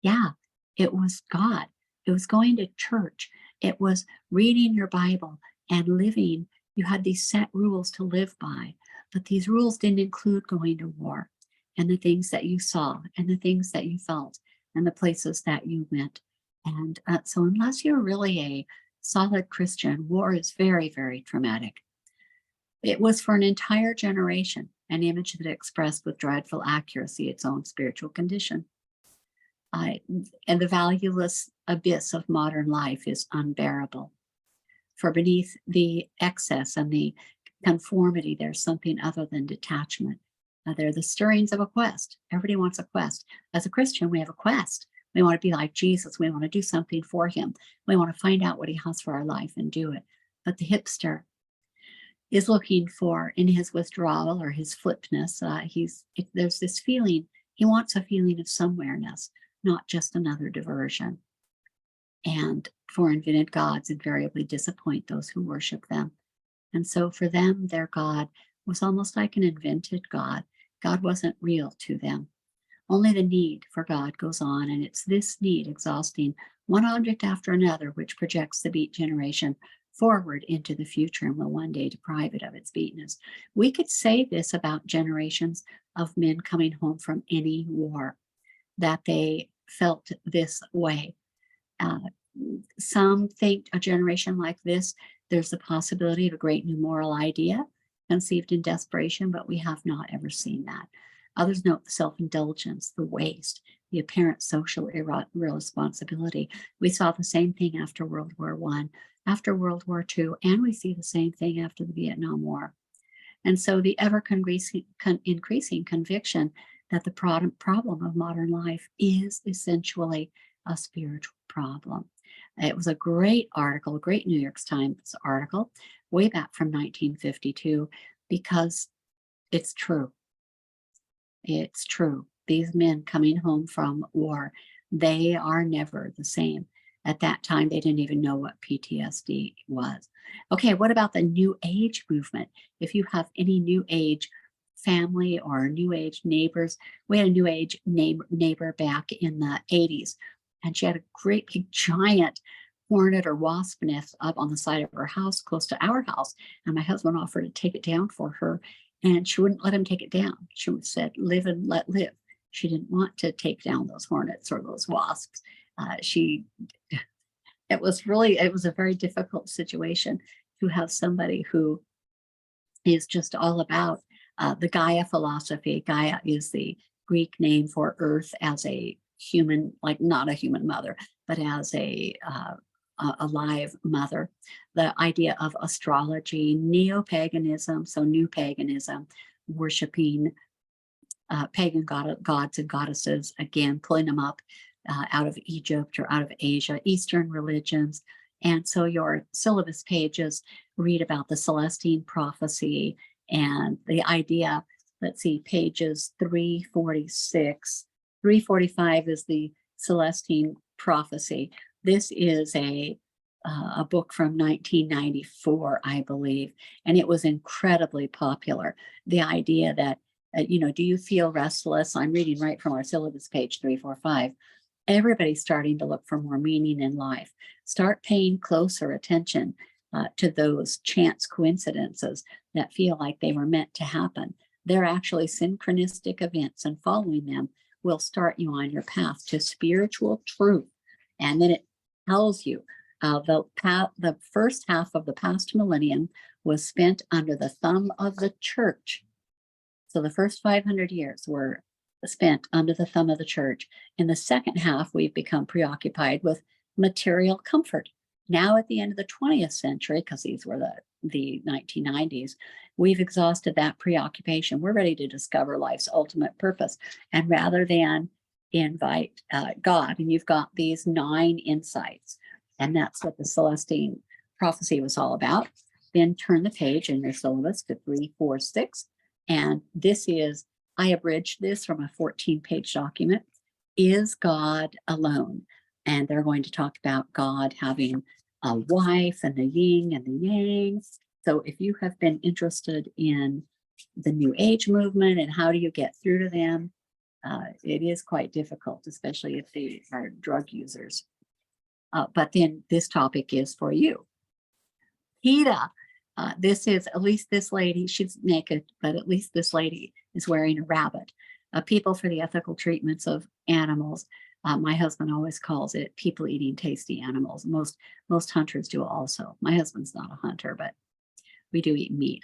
Yeah, it was God. It was going to church. It was reading your Bible and living. You had these set rules to live by, but these rules didn't include going to war and the things that you saw and the things that you felt and the places that you went. And so unless you're really a solid Christian, war is very, very traumatic. It was for an entire generation, an image that expressed with dreadful accuracy its own spiritual condition. And the valueless abyss of modern life is unbearable. For beneath the excess and the conformity, there's something other than detachment. They're the stirrings of a quest. Everybody wants a quest. As a Christian, we have a quest. We want to be like Jesus. We want to do something for him. We want to find out what he has for our life and do it. But the hipster is looking for, in his withdrawal or his flipness, there's this feeling, he wants a feeling of somewhereness, not just another diversion. And foreign-invented gods invariably disappoint those who worship them. And so for them, their God was almost like an invented God. God wasn't real to them. Only the need for God goes on, and it's this need exhausting one object after another which projects the beat generation forward into the future and will one day deprive it of its beatness. We could say this about generations of men coming home from any war, that they felt this way. Some think a generation like this, there's the possibility of a great new moral idea conceived in desperation, but we have not ever seen that. Others note the self-indulgence, the waste, the apparent social irresponsibility. We saw the same thing after World War I, after World War II, and we see the same thing after the Vietnam War. And so the ever-increasing conviction that the problem of modern life is essentially a spiritual problem. It was a great article, a great New York Times article, way back from 1952, because it's true. It's true. These men coming home from war, they are never the same. At that time, they didn't even know what PTSD was. Okay, what about the New Age movement? If you have any New Age family or New Age neighbors, we had a New Age neighbor back in the 80s, and she had a great big giant hornet or wasp nest up on the side of her house close to our house. And my husband offered to take it down for her, and she wouldn't let him take it down. She said, live and let live. She didn't want to take down those hornets or those wasps. It was a very difficult situation to have somebody who is just all about the Gaia philosophy. Gaia is the Greek name for Earth as a human, like not a human mother, but as a live mother. The idea of astrology, neo-paganism, so new paganism, worshiping pagan gods and goddesses, again, pulling them up out of Egypt or out of Asia, Eastern religions. And so your syllabus pages read about the Celestine prophecy and the idea, let's see, pages 346, 345 is the Celestine prophecy. This is a book from 1994, I believe, and it was incredibly popular. The idea that, do you feel restless? I'm reading right from our syllabus, page 345. Everybody's starting to look for more meaning in life. Start paying closer attention to those chance coincidences that feel like they were meant to happen. They're actually synchronistic events, and following them will start you on your path to spiritual truth. And then it tells you The first half of the past millennium was spent under the thumb of the church. So the first 500 years were spent under the thumb of the church. In the second half, we've become preoccupied with material comfort. Now at the end of the 20th century, because these were the 1990s, we've exhausted that preoccupation. We're ready to discover life's ultimate purpose. And rather than invite God, and you've got these 9 insights, and that's what the Celestine prophecy was all about. Then turn the page in your syllabus to 346. And this is, I abridged this from a 14-page document, Is God Alone? And they're going to talk about God having a wife and the yin and the yang. So if you have been interested in the New Age movement and how do you get through to them, it is quite difficult, especially if they are drug users. But then this topic is for you. PETA, this is, at least this lady, she's naked, but at least this lady is wearing a rabbit. People for the Ethical Treatments of Animals. My husband always calls it people eating tasty animals. Most hunters do also. My husband's not a hunter, but we do eat meat.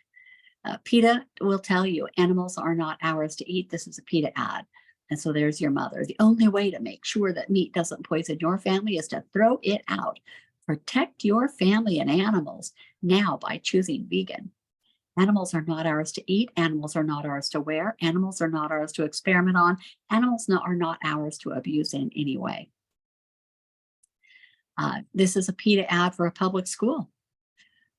PETA will tell you animals are not ours to eat. This is a PETA ad. And so there's your mother. The only way to make sure that meat doesn't poison your family is to throw it out. Protect your family and animals now by choosing vegan. Animals are not ours to eat. Animals are not ours to wear. Animals are not ours to experiment on. Animals are not ours to abuse in any way. This is a PETA ad for a public school.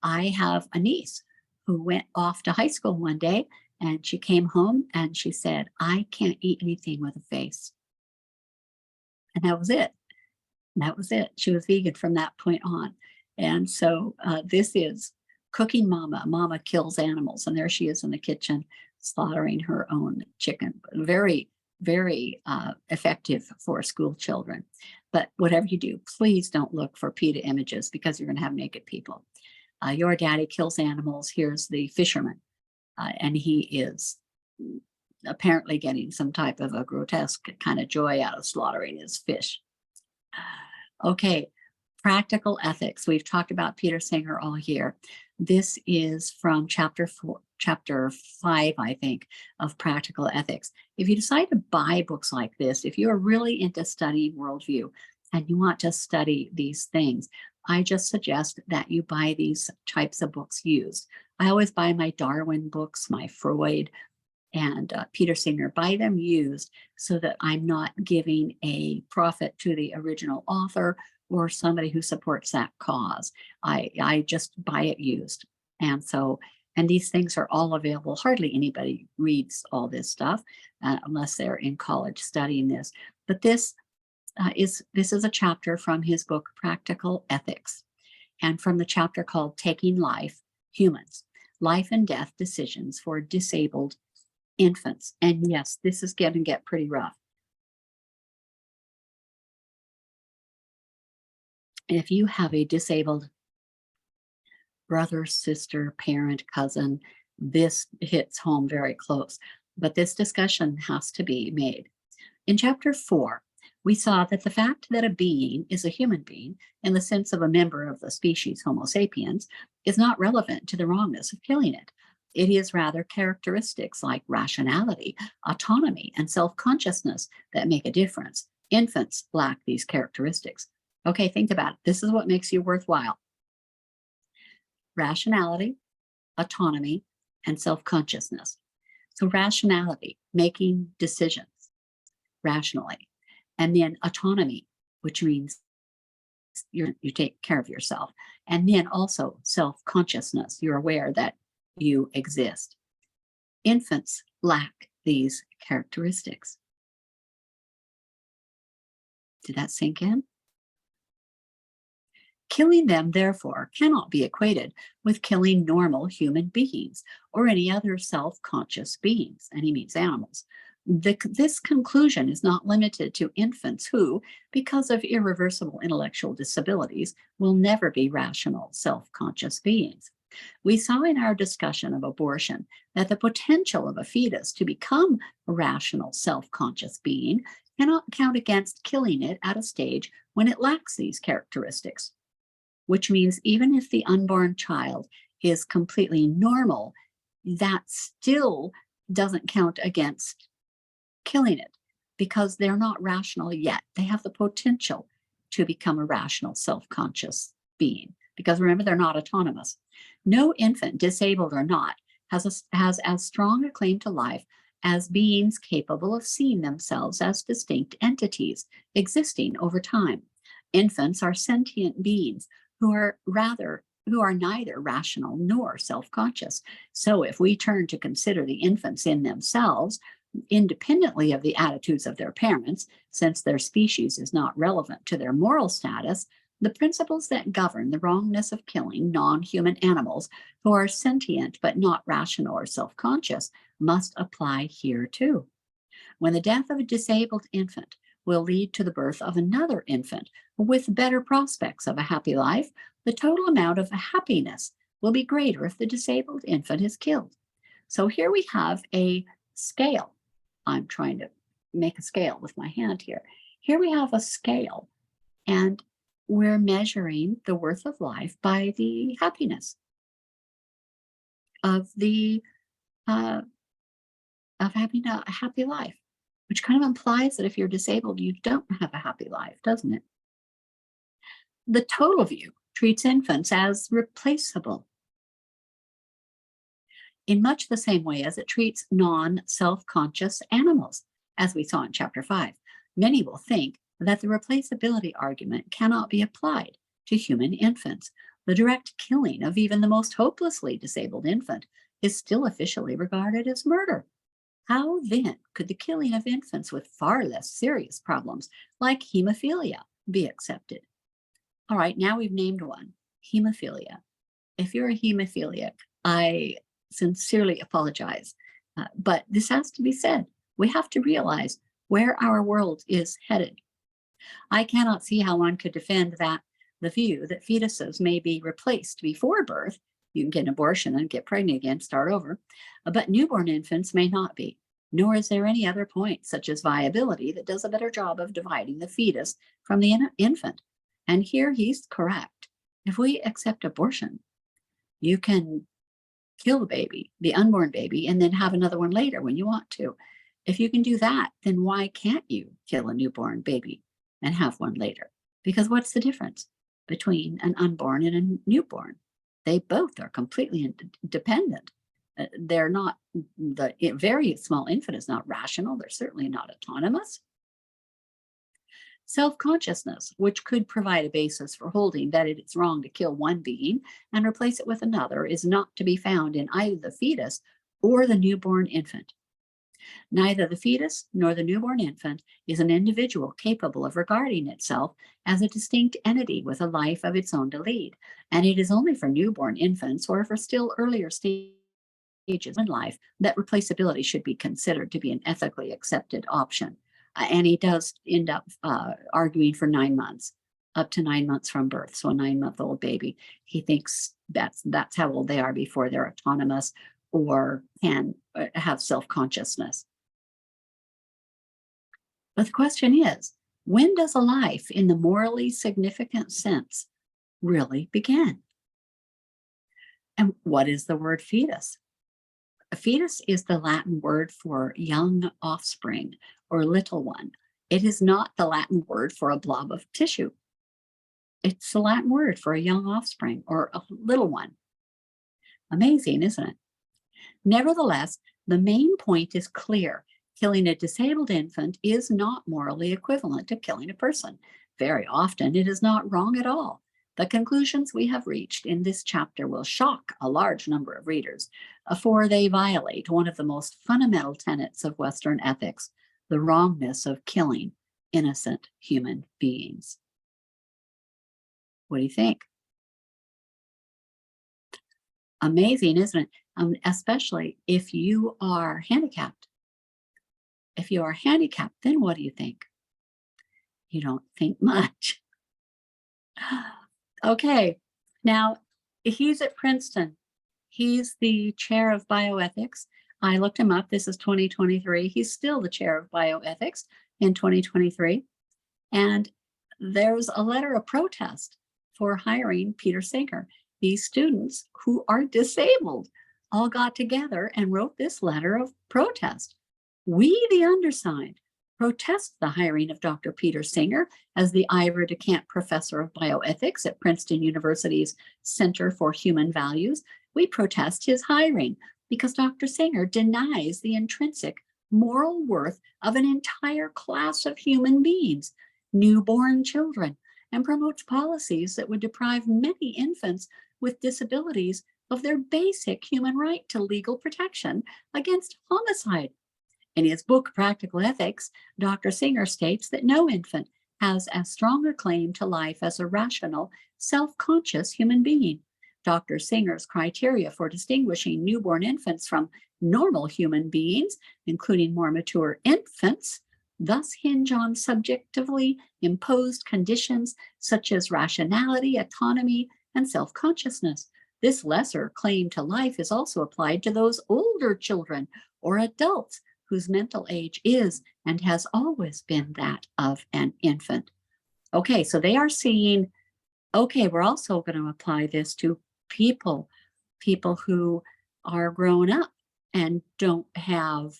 I have a niece who went off to high school one day and she came home and she said, I can't eat anything with a face. And that was it. That was it. She was vegan from that point on. And so this is Cooking Mama. Mama kills animals. And there she is in the kitchen slaughtering her own chicken. Very, very effective for school children. But whatever you do, please don't look for PETA images because you're going to have naked people. Your daddy kills animals. Here's the fisherman. And he is apparently getting some type of a grotesque kind of joy out of slaughtering his fish. Okay, practical ethics. We've talked about Peter Singer all year. This is from chapter 5, I think, of Practical Ethics. If you decide to buy books like this, if you're really into studying worldview and you want to study these things, I just suggest that you buy these types of books used. I always buy my Darwin books, my Freud, and Peter Singer, buy them used so that I'm not giving a profit to the original author or somebody who supports that cause. I just buy it used. And so, and these things are all available. Hardly anybody reads all this stuff unless they're in college studying this. But this is a chapter from his book, Practical Ethics, and from the chapter called Taking Life, Humans, Life and Death Decisions for Disabled Infants. And yes, this is going to get pretty rough. If you have a disabled brother, sister, parent, cousin, this hits home very close. But this discussion has to be made. In chapter 4, we saw that the fact that a being is a human being in the sense of a member of the species Homo sapiens is not relevant to the wrongness of killing it. It is rather characteristics like rationality, autonomy, and self-consciousness that make a difference. Infants lack these characteristics. Okay, think about it. This is what makes you worthwhile. Rationality, autonomy, and self-consciousness. So rationality, making decisions rationally. And then autonomy, which means you take care of yourself. And then also self-consciousness. You're aware that you exist. Infants lack these characteristics. Did that sink in? Killing them, therefore, cannot be equated with killing normal human beings or any other self-conscious beings, and he means animals. This conclusion is not limited to infants who, because of irreversible intellectual disabilities, will never be rational, self-conscious beings. We saw in our discussion of abortion that the potential of a fetus to become a rational, self-conscious being cannot count against killing it at a stage when it lacks these characteristics. which means even if the unborn child is completely normal, that still doesn't count against killing it because they're not rational yet. They have the potential to become a rational, self-conscious being because remember, they're not autonomous. No infant, disabled or not, has as strong a claim to life as beings capable of seeing themselves as distinct entities existing over time. Infants are sentient beings who are neither rational nor self-conscious. So if we turn to consider the infants in themselves, independently of the attitudes of their parents, since their species is not relevant to their moral status, the principles that govern the wrongness of killing non-human animals who are sentient but not rational or self-conscious must apply here too. When the death of a disabled infant will lead to the birth of another infant with better prospects of a happy life, the total amount of happiness will be greater if the disabled infant is killed. So here we have a scale. I'm trying to make a scale with my hand here. Here we have a scale, and we're measuring the worth of life by the happiness of having a happy life, which kind of implies that if you're disabled, you don't have a happy life, doesn't it? The total view treats infants as replaceable in much the same way as it treats non-self-conscious animals, as we saw in chapter 5. Many will think that the replaceability argument cannot be applied to human infants. The direct killing of even the most hopelessly disabled infant is still officially regarded as murder. How then could the killing of infants with far less serious problems like hemophilia be accepted? All right, now we've named one, hemophilia. If you're a hemophiliac, I sincerely apologize, but this has to be said. We have to realize where our world is headed. I cannot see how one could defend the view that fetuses may be replaced before birth. You can get an abortion and get pregnant again, start over, but newborn infants may not be. Nor is there any other point, such as viability, that does a better job of dividing the fetus from the infant. And here he's correct. If we accept abortion, you can kill the baby, the unborn baby, and then have another one later when you want to. If you can do that, then why can't you kill a newborn baby and have one later? Because what's the difference between an unborn and a newborn? They both are completely independent. They're not, the very small infant is not rational. They're certainly not autonomous. Self-consciousness, which could provide a basis for holding that it's wrong to kill one being and replace it with another, is not to be found in either the fetus or the newborn infant. Neither the fetus nor the newborn infant is an individual capable of regarding itself as a distinct entity with a life of its own to lead, and it is only for newborn infants or for still earlier stages in life that replaceability should be considered to be an ethically accepted option. And he does end up arguing for 9 months, up to 9 months from birth. So a 9-month-old baby, he thinks that's how old they are before they're autonomous or can have self-consciousness. But the question is, when does a life in the morally significant sense really begin? And what is the word fetus? A fetus is the Latin word for young offspring or little one. It is not the Latin word for a blob of tissue. It's the Latin word for a young offspring or a little one. Amazing, isn't it? Nevertheless, the main point is clear. Killing a disabled infant is not morally equivalent to killing a person. Very often, it is not wrong at all. The conclusions we have reached in this chapter will shock a large number of readers, for they violate one of the most fundamental tenets of Western ethics, the wrongness of killing innocent human beings. What do you think? Amazing, isn't it? Especially if you are handicapped. If you are handicapped, then what do you think? You don't think much. Okay, now he's at Princeton. He's the chair of bioethics. I looked him up. This is 2023. He's still the chair of bioethics in 2023. And there's a letter of protest for hiring Peter Singer. These students who are disabled all got together and wrote this letter of protest. We, the undersigned, protest the hiring of Dr. Peter Singer as the Ira DeCamp Professor of Bioethics at Princeton University's Center for Human Values. We protest his hiring because Dr. Singer denies the intrinsic moral worth of an entire class of human beings, newborn children, and promotes policies that would deprive many infants with disabilities of their basic human right to legal protection against homicide. In his book, Practical Ethics, Dr. Singer states that no infant has as strong a claim to life as a rational, self-conscious human being. Dr. Singer's criteria for distinguishing newborn infants from normal human beings, including more mature infants, thus hinge on subjectively imposed conditions such as rationality, autonomy, and self-consciousness. This lesser claim to life is also applied to those older children or adults whose mental age is and has always been that of an infant. Okay, so they are seeing, okay, we're also going to apply this to people who are grown up and don't have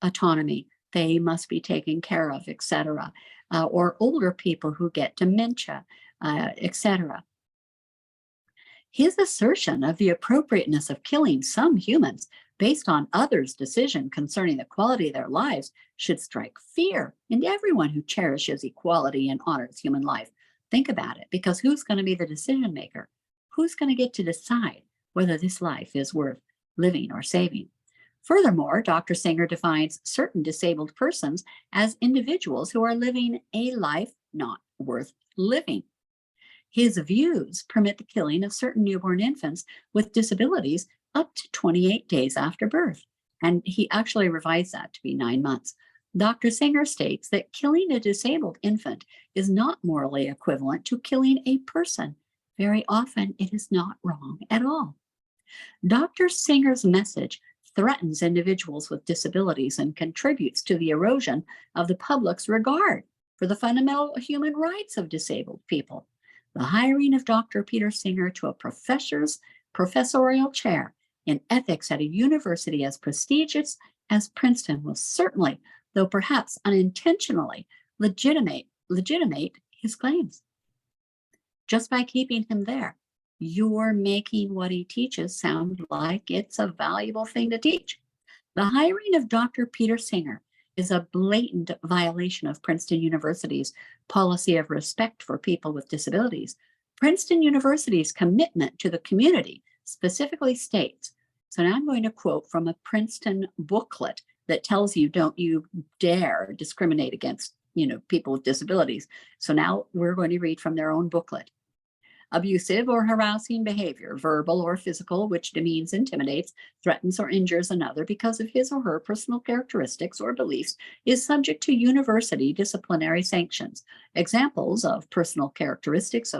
autonomy. They must be taken care of, etc. Or older people who get dementia, etc. His assertion of the appropriateness of killing some humans based on others' decision concerning the quality of their lives should strike fear into everyone who cherishes equality and honors human life. Think about it, because who's going to be the decision maker? Who's going to get to decide whether this life is worth living or saving? Furthermore, Dr. Singer defines certain disabled persons as individuals who are living a life not worth living. His views permit the killing of certain newborn infants with disabilities up to 28 days after birth, and he actually revised that to be 9 months. Dr. Singer states that killing a disabled infant is not morally equivalent to killing a person. Very often, it is not wrong at all. Dr. Singer's message threatens individuals with disabilities and contributes to the erosion of the public's regard for the fundamental human rights of disabled people. The hiring of Dr. Peter Singer to a professorial chair in ethics at a university as prestigious as Princeton will certainly, though perhaps unintentionally, legitimate his claims. Just by keeping him there, you're making what he teaches sound like it's a valuable thing to teach. The hiring of Dr. Peter Singer is a blatant violation of Princeton University's policy of respect for people with disabilities. Princeton University's commitment to the community specifically states, so now I'm going to quote from a Princeton booklet that tells you, don't you dare discriminate against, people with disabilities. So now we're going to read from their own booklet. Abusive or harassing behavior, verbal or physical, which demeans, intimidates, threatens, or injures another because of his or her personal characteristics or beliefs, is subject to university disciplinary sanctions. Examples of personal characteristics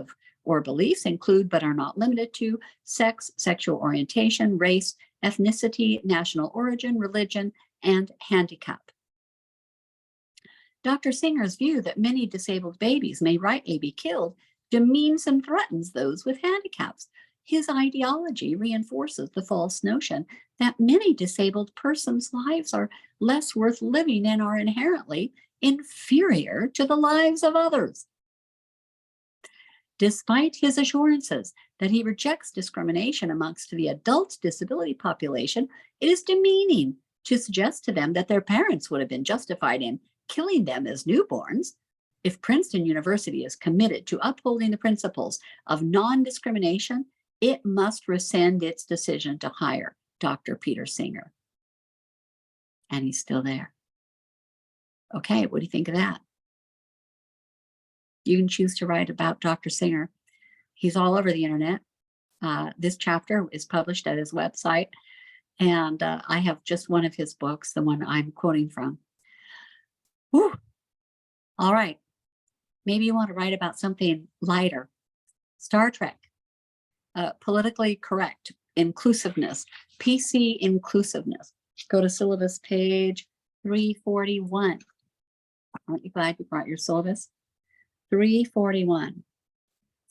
or beliefs include, but are not limited to, sex, sexual orientation, race, ethnicity, national origin, religion, and handicap. Dr. Singer's view that many disabled babies may rightly be killed demeans and threatens those with handicaps. His ideology reinforces the false notion that many disabled persons' lives are less worth living and are inherently inferior to the lives of others. Despite his assurances that he rejects discrimination amongst the adult disability population, it is demeaning to suggest to them that their parents would have been justified in killing them as newborns. If Princeton University is committed to upholding the principles of non-discrimination, it must rescind its decision to hire Dr. Peter Singer. And he's still there. Okay, what do you think of that? You can choose to write about Dr. Singer. He's all over the internet. This chapter is published at his website, and I have just one of his books, the one I'm quoting from. Whew. All right. Maybe you want to write about something lighter. Star Trek, politically correct, inclusiveness, PC inclusiveness. Go to syllabus page 341. Aren't you glad you brought your syllabus? 341.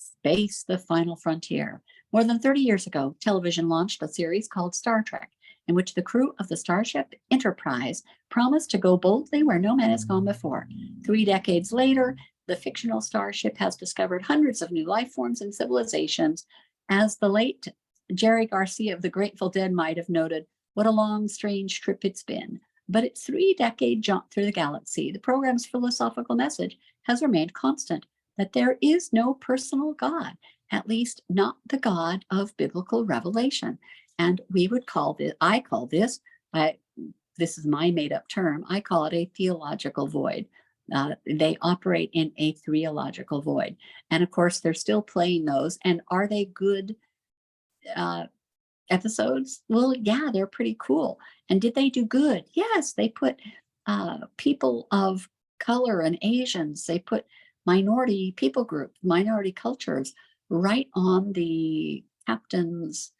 Space, the Final Frontier. More than 30 years ago, television launched a series called Star Trek, in which the crew of the Starship Enterprise promised to go boldly where no man has gone before. 3 decades later, the fictional starship has discovered hundreds of new life forms and civilizations. As the late Jerry Garcia of the Grateful Dead might have noted, what a long, strange trip it's been. But its 3-decade jaunt through the galaxy, the program's philosophical message has remained constant, that there is no personal God, at least not the God of biblical revelation. And we would call this, I call this, this is my made up term, I call it a theological void. They operate in a theological void. And of course, they're still playing those. And are they good episodes? Well, yeah, they're pretty cool. And did they do good? Yes, they put people of color and Asians, they put minority people group, minority cultures right on the captain's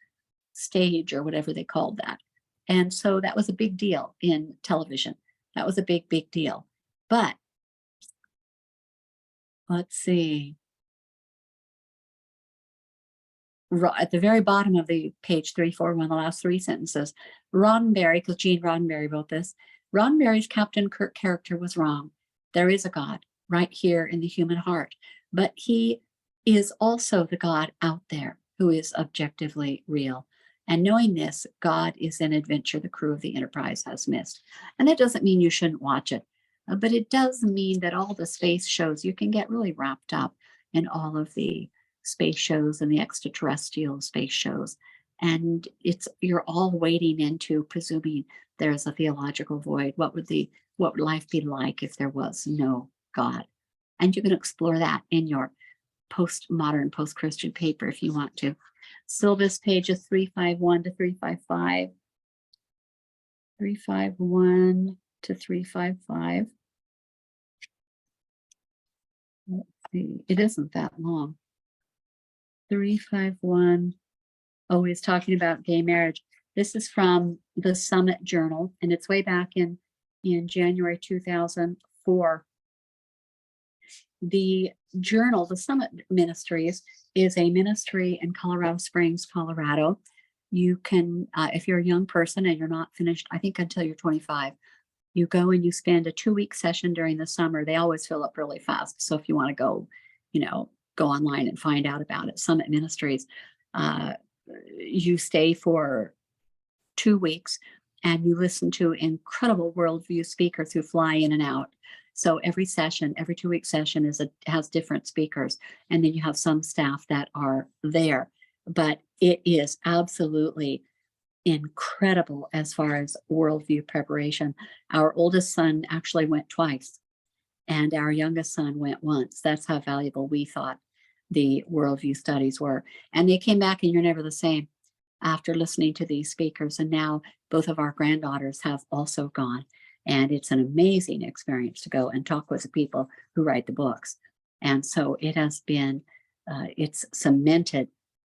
stage or whatever they called that. And so that was a big deal in television. That was a big, big deal. But let's see. At the very bottom of the page 341, the last 3 sentences, Roddenberry, because Gene Roddenberry wrote this, Roddenberry's Captain Kirk character was wrong. There is a God right here in the human heart, but he is also the God out there who is objectively real. And knowing this, God is an adventure the crew of the Enterprise has missed. And that doesn't mean you shouldn't watch it, but it does mean that all the space shows, you can get really wrapped up in all of the space shows and the extraterrestrial space shows. And you're all wading into presuming there's a theological void. What would life be like if there was no God? And you can explore that in your postmodern, post-Christian paper if you want to. Syllabus pages 351 to 355. 351 to 355. Let's see, it isn't that long. 351. Oh, he's talking about gay marriage. This is from the Summit Journal, and it's way back in January 2004. The journal, the Summit Ministries, is a ministry in Colorado Springs, Colorado. You can, if you're a young person and you're not finished, I think until you're 25, you go and you spend a 2-week session during the summer. They always fill up really fast. So if you want to go, go online and find out about it, Summit Ministries, you stay for 2 weeks and you listen to incredible worldview speakers who fly in and out. So every session, every 2-week session has different speakers, and then you have some staff that are there. But it is absolutely incredible as far as worldview preparation. Our oldest son actually went twice, and our youngest son went once. That's how valuable we thought the worldview studies were. And they came back, and you're never the same after listening to these speakers. And now both of our granddaughters have also gone. And it's an amazing experience to go and talk with the people who write the books. And so it has been, it's cemented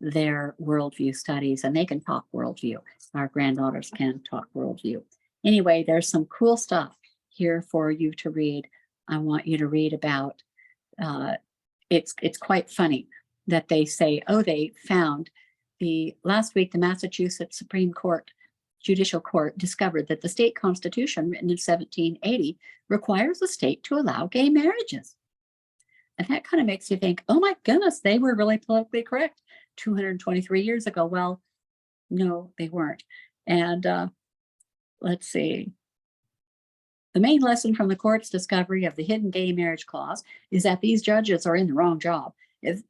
their worldview studies, and they can talk worldview. Our granddaughters can talk worldview. Anyway, there's some cool stuff here for you to read. I want you to read about, it's quite funny that they say, oh, they found last week, the Massachusetts Supreme Court Judicial Court discovered that the state constitution written in 1780 requires the state to allow gay marriages. And that kind of makes you think, oh my goodness, they were really politically correct 223 years ago. Well, no, they weren't. And let's see. The main lesson from the court's discovery of the hidden gay marriage clause is that these judges are in the wrong job. If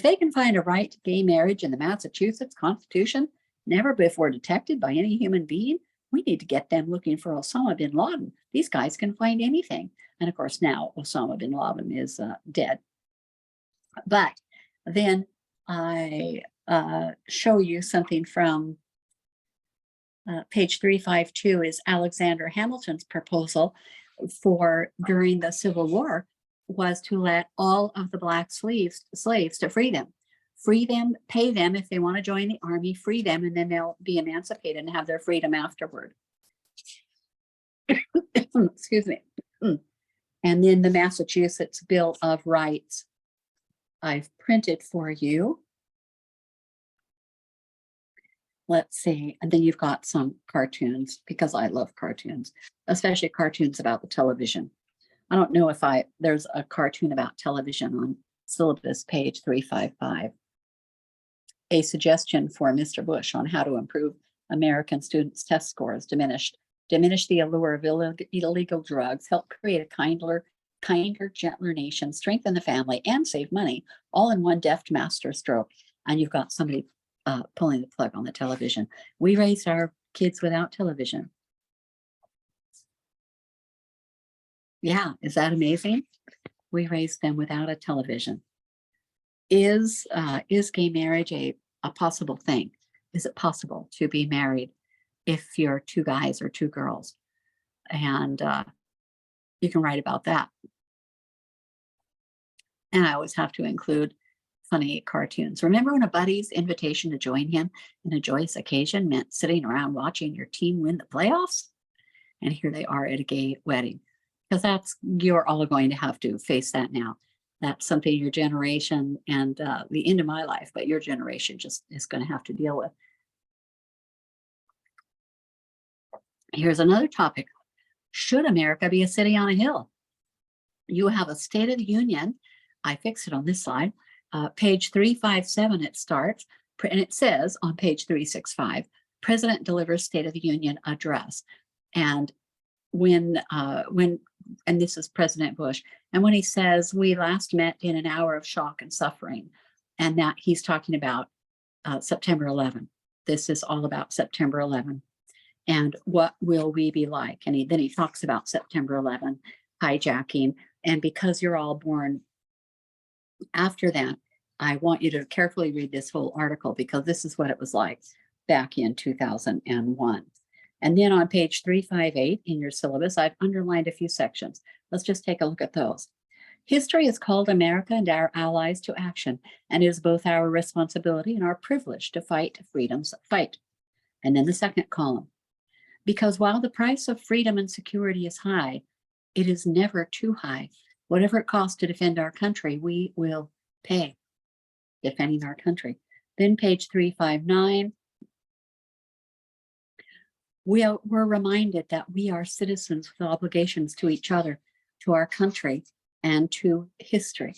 they can find a right to gay marriage in the Massachusetts Constitution, never before detected by any human being, we need to get them looking for Osama bin Laden. These guys can find anything. And of course, now Osama bin Laden is dead. But then I show you something from page 352 is Alexander Hamilton's proposal for during the Civil War was to let all of the black slaves to free them, pay them if they want to join the army, free them, and then they'll be emancipated and have their freedom afterward. Excuse me. And then the Massachusetts Bill of Rights I've printed for you. Let's see. And then you've got some cartoons, because I love cartoons, especially cartoons about the television. I don't know if there's a cartoon about television on syllabus page 355. A suggestion for Mr. Bush on how to improve American students' test scores: diminish the allure of illegal drugs, help create a kinder, gentler nation, strengthen the family, and save money, all in one deft master stroke. And you've got somebody pulling the plug on the television. We raised our kids without television. Yeah, is that amazing? We raised them without a television. Is gay marriage a possible thing? Is it possible to be married if you're two guys or two girls? And you can write about that. And I always have to include funny cartoons. Remember when a buddy's invitation to join him in a joyous occasion meant sitting around watching your team win the playoffs? And here they are at a gay wedding, because you're all going to have to face that now. That's something your generation, and the end of my life, but your generation just is going to have to deal with. Here's another topic. Should America be a city on a hill? You have a State of the Union. I fixed it on this slide. Page 357, it starts, and it says on page 365, President delivers State of the Union address. And when and this is President Bush, and when he says, we last met in an hour of shock and suffering, and that he's talking about September 11. This is all about September 11. And what will we be like? And then he talks about September 11 hijacking. And because you're all born after that, I want you to carefully read this whole article, because this is what it was like back in 2001. And then on page 358 in your syllabus, I've underlined a few sections. Let's just take a look at those. History has called America and our allies to action, and it is both our responsibility and our privilege to fight freedom's fight. And then the second column. Because while the price of freedom and security is high, it is never too high. Whatever it costs to defend our country, we will pay. Defending our country. Then page 359. We're reminded that we are citizens with obligations to each other, to our country, and to history.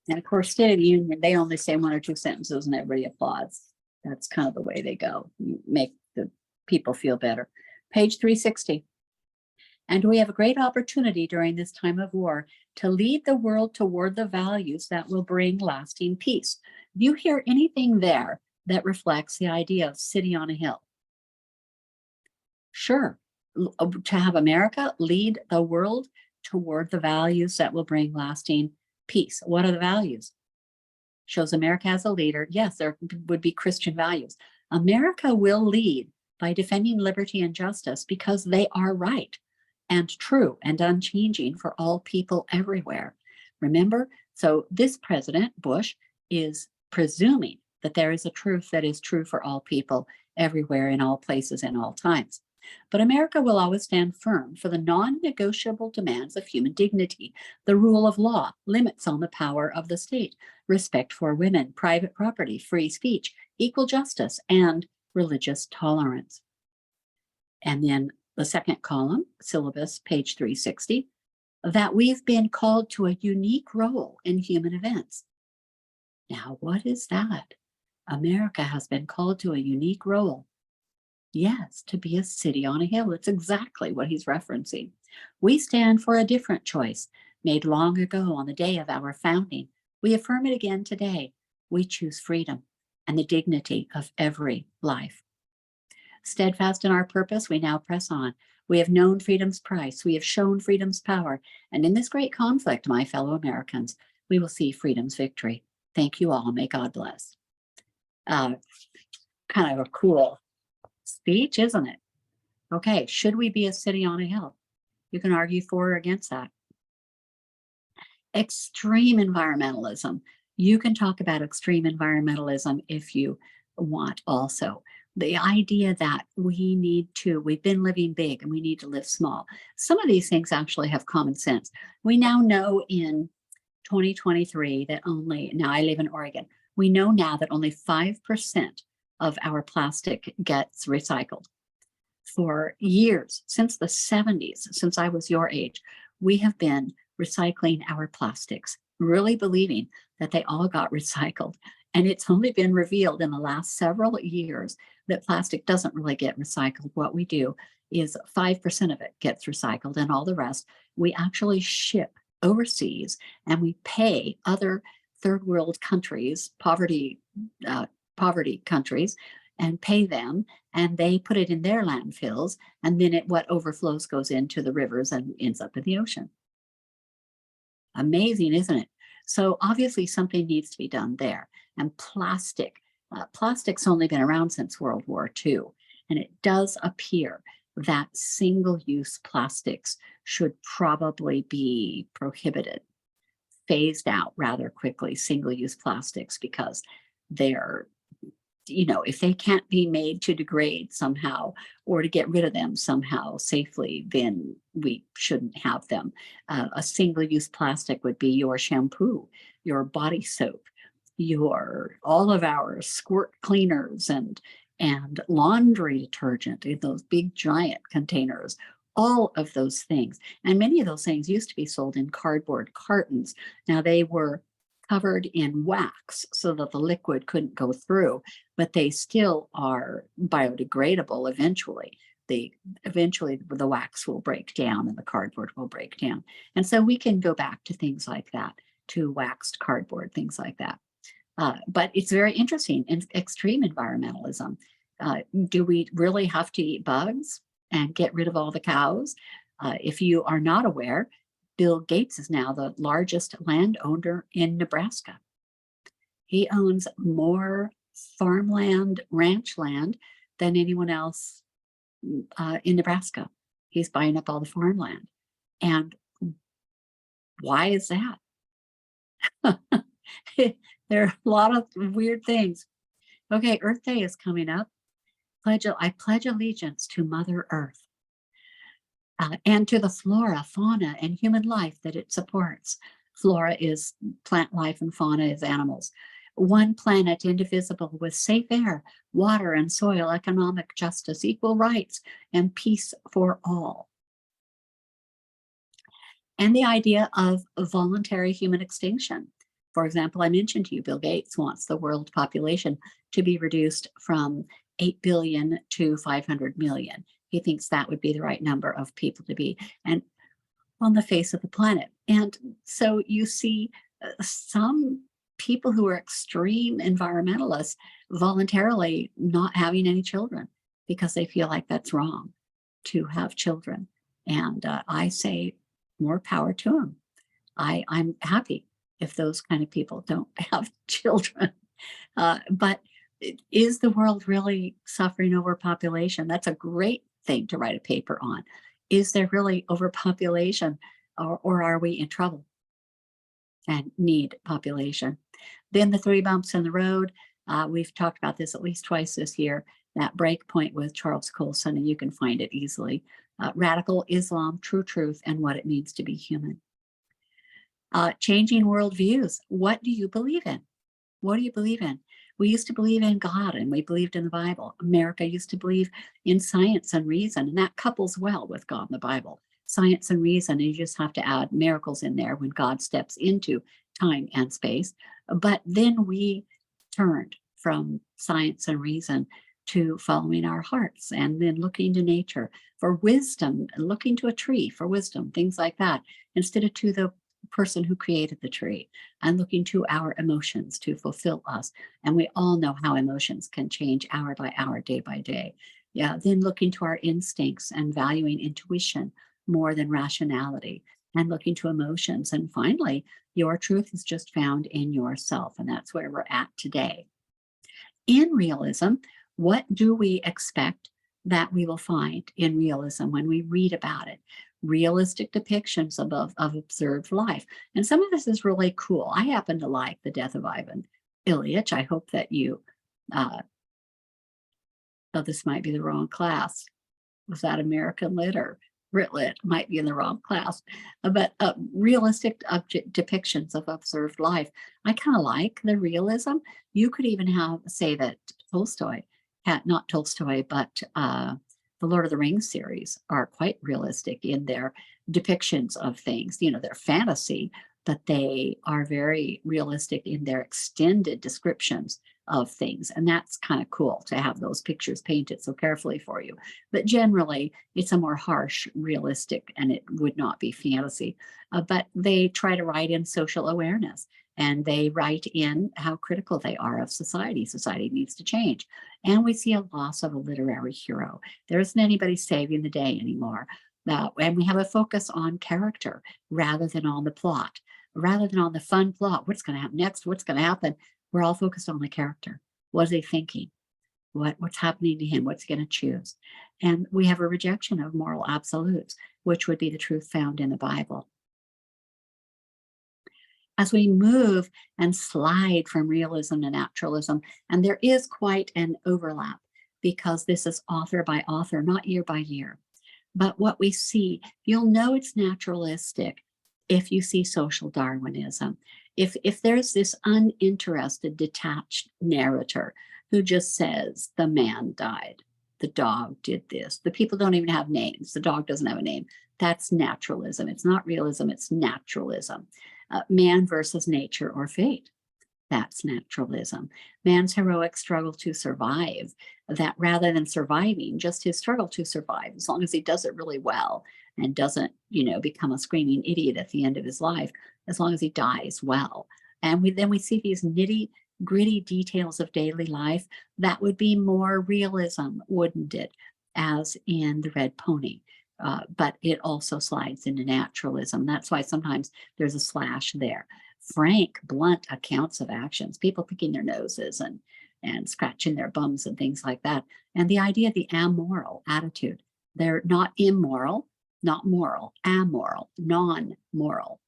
And of course, State of the Union, they only say one or two sentences and everybody applauds. That's kind of the way they go. You make the people feel better. Page 360. And we have a great opportunity during this time of war to lead the world toward the values that will bring lasting peace. Do you hear anything there that reflects the idea of city on a hill? Sure. To have America lead the world toward the values that will bring lasting peace. What are the values? Shows America as a leader. Yes, there would be Christian values. America will lead by defending liberty and justice because they are right and true and unchanging for all people everywhere. Remember, so this President Bush is presuming that there is a truth that is true for all people everywhere, in all places, and all times. But America will always stand firm for the non-negotiable demands of human dignity, the rule of law, limits on the power of the state, respect for women, private property, free speech, equal justice, and religious tolerance. And then the second column, syllabus, page 360, that we've been called to a unique role in human events. Now, what is that? America has been called to a unique role. Yes, to be a city on a hill. It's exactly what he's referencing. We stand for a different choice made long ago on the day of our founding. We affirm it again today. We choose freedom and the dignity of every life. Steadfast in our purpose, we now press on. We have known freedom's price. We have shown freedom's power. And in this great conflict, my fellow Americans, we will see freedom's victory. Thank you all. May God bless. Kind of a cool speech, isn't it? Okay, should we be a city on a hill? You can argue for or against that. Extreme environmentalism. You can talk about extreme environmentalism if you want also. The idea that we've been living big and we need to live small. Some of these things actually have common sense. We now know in 2023 that only, now I live in Oregon, we know now that only 5% of our plastic gets recycled. For years, since the 70s, since I was your age, we have been recycling our plastics, really believing that they all got recycled. And it's only been revealed in the last several years that plastic doesn't really get recycled. What we do is 5% of it gets recycled, and all the rest we actually ship overseas, and we pay other third world countries, poverty countries, and pay them, and they put it in their landfills, and then what overflows goes into the rivers and ends up in the ocean. Amazing, isn't it? So obviously something needs to be done there. And plastic's only been around since World War II, and it does appear that single-use plastics should probably be prohibited, phased out rather quickly, single-use plastics, because they're, if they can't be made to degrade somehow or to get rid of them somehow safely, then we shouldn't have them. A single-use plastic would be your shampoo, your body soap, all of our squirt cleaners and laundry detergent in those big giant containers, all of those things. And many of those things used to be sold in cardboard cartons. Now they were covered in wax so that the liquid couldn't go through, but they still are biodegradable eventually. Eventually the wax will break down and the cardboard will break down. And so we can go back to things like that, to waxed cardboard, things like that. But it's very interesting in extreme environmentalism. Do we really have to eat bugs and get rid of all the cows? If you are not aware, Bill Gates is now the largest landowner in Nebraska. He owns more farmland, ranch land than anyone else in Nebraska. He's buying up all the farmland. And why is that? There are a lot of weird things. Okay, Earth Day is coming up. I pledge allegiance to Mother Earth and to the flora, fauna, and human life that it supports. Flora is plant life and fauna is animals. One planet indivisible with safe air, water and soil, economic justice, equal rights, and peace for all. And the idea of voluntary human extinction. For example, I mentioned to you, Bill Gates wants the world population to be reduced from 8 billion to 500 million. He thinks that would be the right number of people to be and on the face of the planet. And so you see some people who are extreme environmentalists voluntarily not having any children because they feel like that's wrong to have children. And I say more power to them. I'm happy if those kind of people don't have children. But is the world really suffering overpopulation? That's a great thing to write a paper on. Is there really overpopulation, or are we in trouble and need population? Then the 3 bumps in the road. We've talked about this at least twice this year, that break point with Charles Colson, and you can find it easily. Radical Islam, True Truth, and What It Means to Be Human. Changing worldviews. What do you believe in? What do you believe in? We used to believe in God and we believed in the Bible. America used to believe in science and reason, and that couples well with God and the Bible. Science and reason, and you just have to add miracles in there when God steps into time and space. But then we turned from science and reason to following our hearts and then looking to nature for wisdom, looking to a tree for wisdom, things like that, instead of to the person who created the tree, and looking to our emotions to fulfill us. And we all know how emotions can change hour by hour, day by day. Yeah, then looking to our instincts and valuing intuition more than rationality, and looking to emotions. And finally, your truth is just found in yourself. And that's where we're at today. In realism, what do we expect that we will find in realism when we read about it? Realistic depictions of observed life. And some of this is really cool. I happen to like The Death of Ivan Ilyich. I hope that you, oh, this might be the wrong class. Was that American Lit or Lit might be in the wrong class, but realistic depictions of observed life. I kind of like the realism. You could even say that Tolstoy had, not Tolstoy, but the Lord of the Rings series are quite realistic in their depictions of things. You know, they're fantasy, but they are very realistic in their extended descriptions of things. And that's kind of cool to have those pictures painted so carefully for you. But generally, it's a more harsh, realistic, and it would not be fantasy. But they try to write in social awareness, and they write in how critical they are of society. Society needs to change. And we see a loss of a literary hero. There isn't anybody saving the day anymore. And we have a focus on character rather than on the plot, rather than on the fun plot. What's going to happen next? What's going to happen? We're all focused on the character. What is he thinking? What's happening to him? What's he going to choose? And we have a rejection of moral absolutes, which would be the truth found in the Bible. As we move and slide from realism to naturalism, and there is quite an overlap because this is author by author, not year by year. But what we see, you'll know it's naturalistic if you see social Darwinism. If there's this uninterested, detached narrator who just says the man died, the dog did this, the people don't even have names, the dog doesn't have a name, that's naturalism. It's not realism, it's naturalism. Man versus nature or fate. That's naturalism. Man's heroic struggle to survive, that rather than surviving, just his struggle to survive, as long as he does it really well and doesn't, become a screaming idiot at the end of his life, as long as he dies well. And then we see these nitty gritty details of daily life. That would be more realism, wouldn't it? As in The Red Pony. But it also slides into naturalism. That's why sometimes there's a slash there. Frank, blunt accounts of actions, people picking their noses and scratching their bums and things like that. And the idea of the amoral attitude. They're not immoral, not moral, amoral, non-moral.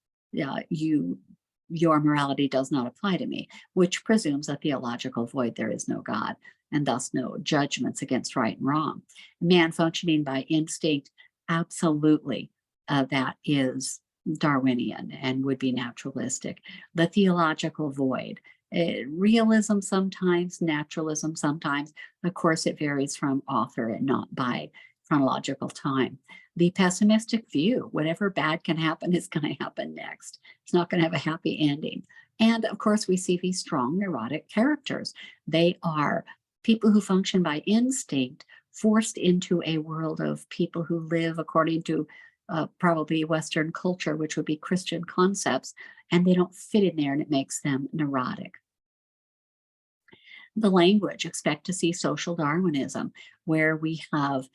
Your morality does not apply to me, which presumes a theological void. There is no God, and thus no judgments against right and wrong. Man functioning by instinct, absolutely, that is Darwinian and would be naturalistic. The theological void, realism sometimes, naturalism sometimes. Of course, it varies from author and not by chronological time. The pessimistic view, whatever bad can happen is going to happen next. It's not going to have a happy ending. And of course, we see these strong neurotic characters. They are people who function by instinct, forced into a world of people who live according to probably Western culture, which would be Christian concepts, and they don't fit in there, and it makes them neurotic. The language, expect to see social Darwinism, where we have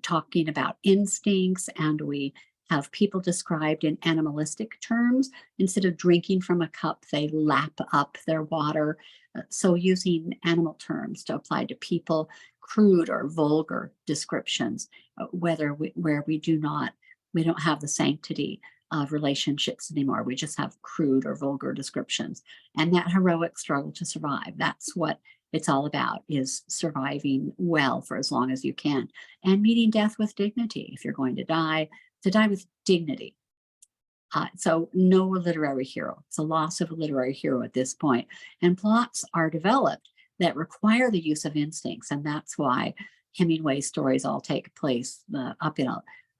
talking about instincts and we have people described in animalistic terms. Instead of drinking from a cup, they lap up their water. So using animal terms to apply to people, crude or vulgar descriptions, where we don't have the sanctity of relationships anymore. We just have crude or vulgar descriptions. And that heroic struggle to survive, that's what it's all about, is surviving well for as long as you can and meeting death with dignity. If you're going to die with dignity. So no literary hero. It's a loss of a literary hero at this point. And plots are developed that require the use of instincts. And that's why Hemingway's stories all take place up in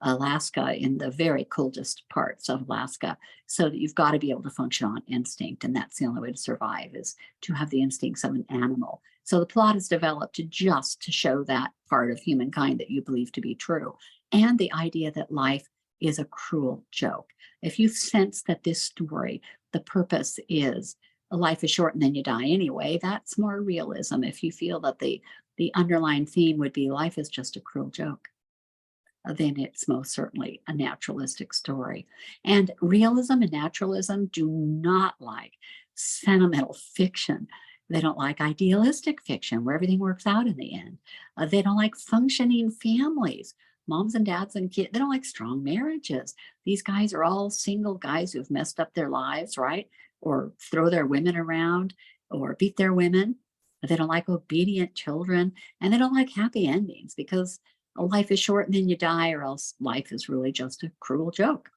Alaska, in the very coldest parts of Alaska, so that you've got to be able to function on instinct. And that's the only way to survive, is to have the instincts of an animal. So the plot is developed just to show that part of humankind that you believe to be true. And the idea that life is a cruel joke. If you sense that this story, the purpose is life is short and then you die anyway, that's more realism. If you feel that the underlying theme would be life is just a cruel joke, then it's most certainly a naturalistic story. And realism and naturalism do not like sentimental fiction. They don't like idealistic fiction where everything works out in the end. They don't like functioning families, moms and dads and kids. They don't like strong marriages. These guys are all single guys who've messed up their lives, right? Or throw their women around or beat their women. They don't like obedient children, and they don't like happy endings because Life is short and then you die, or else life is really just a cruel joke.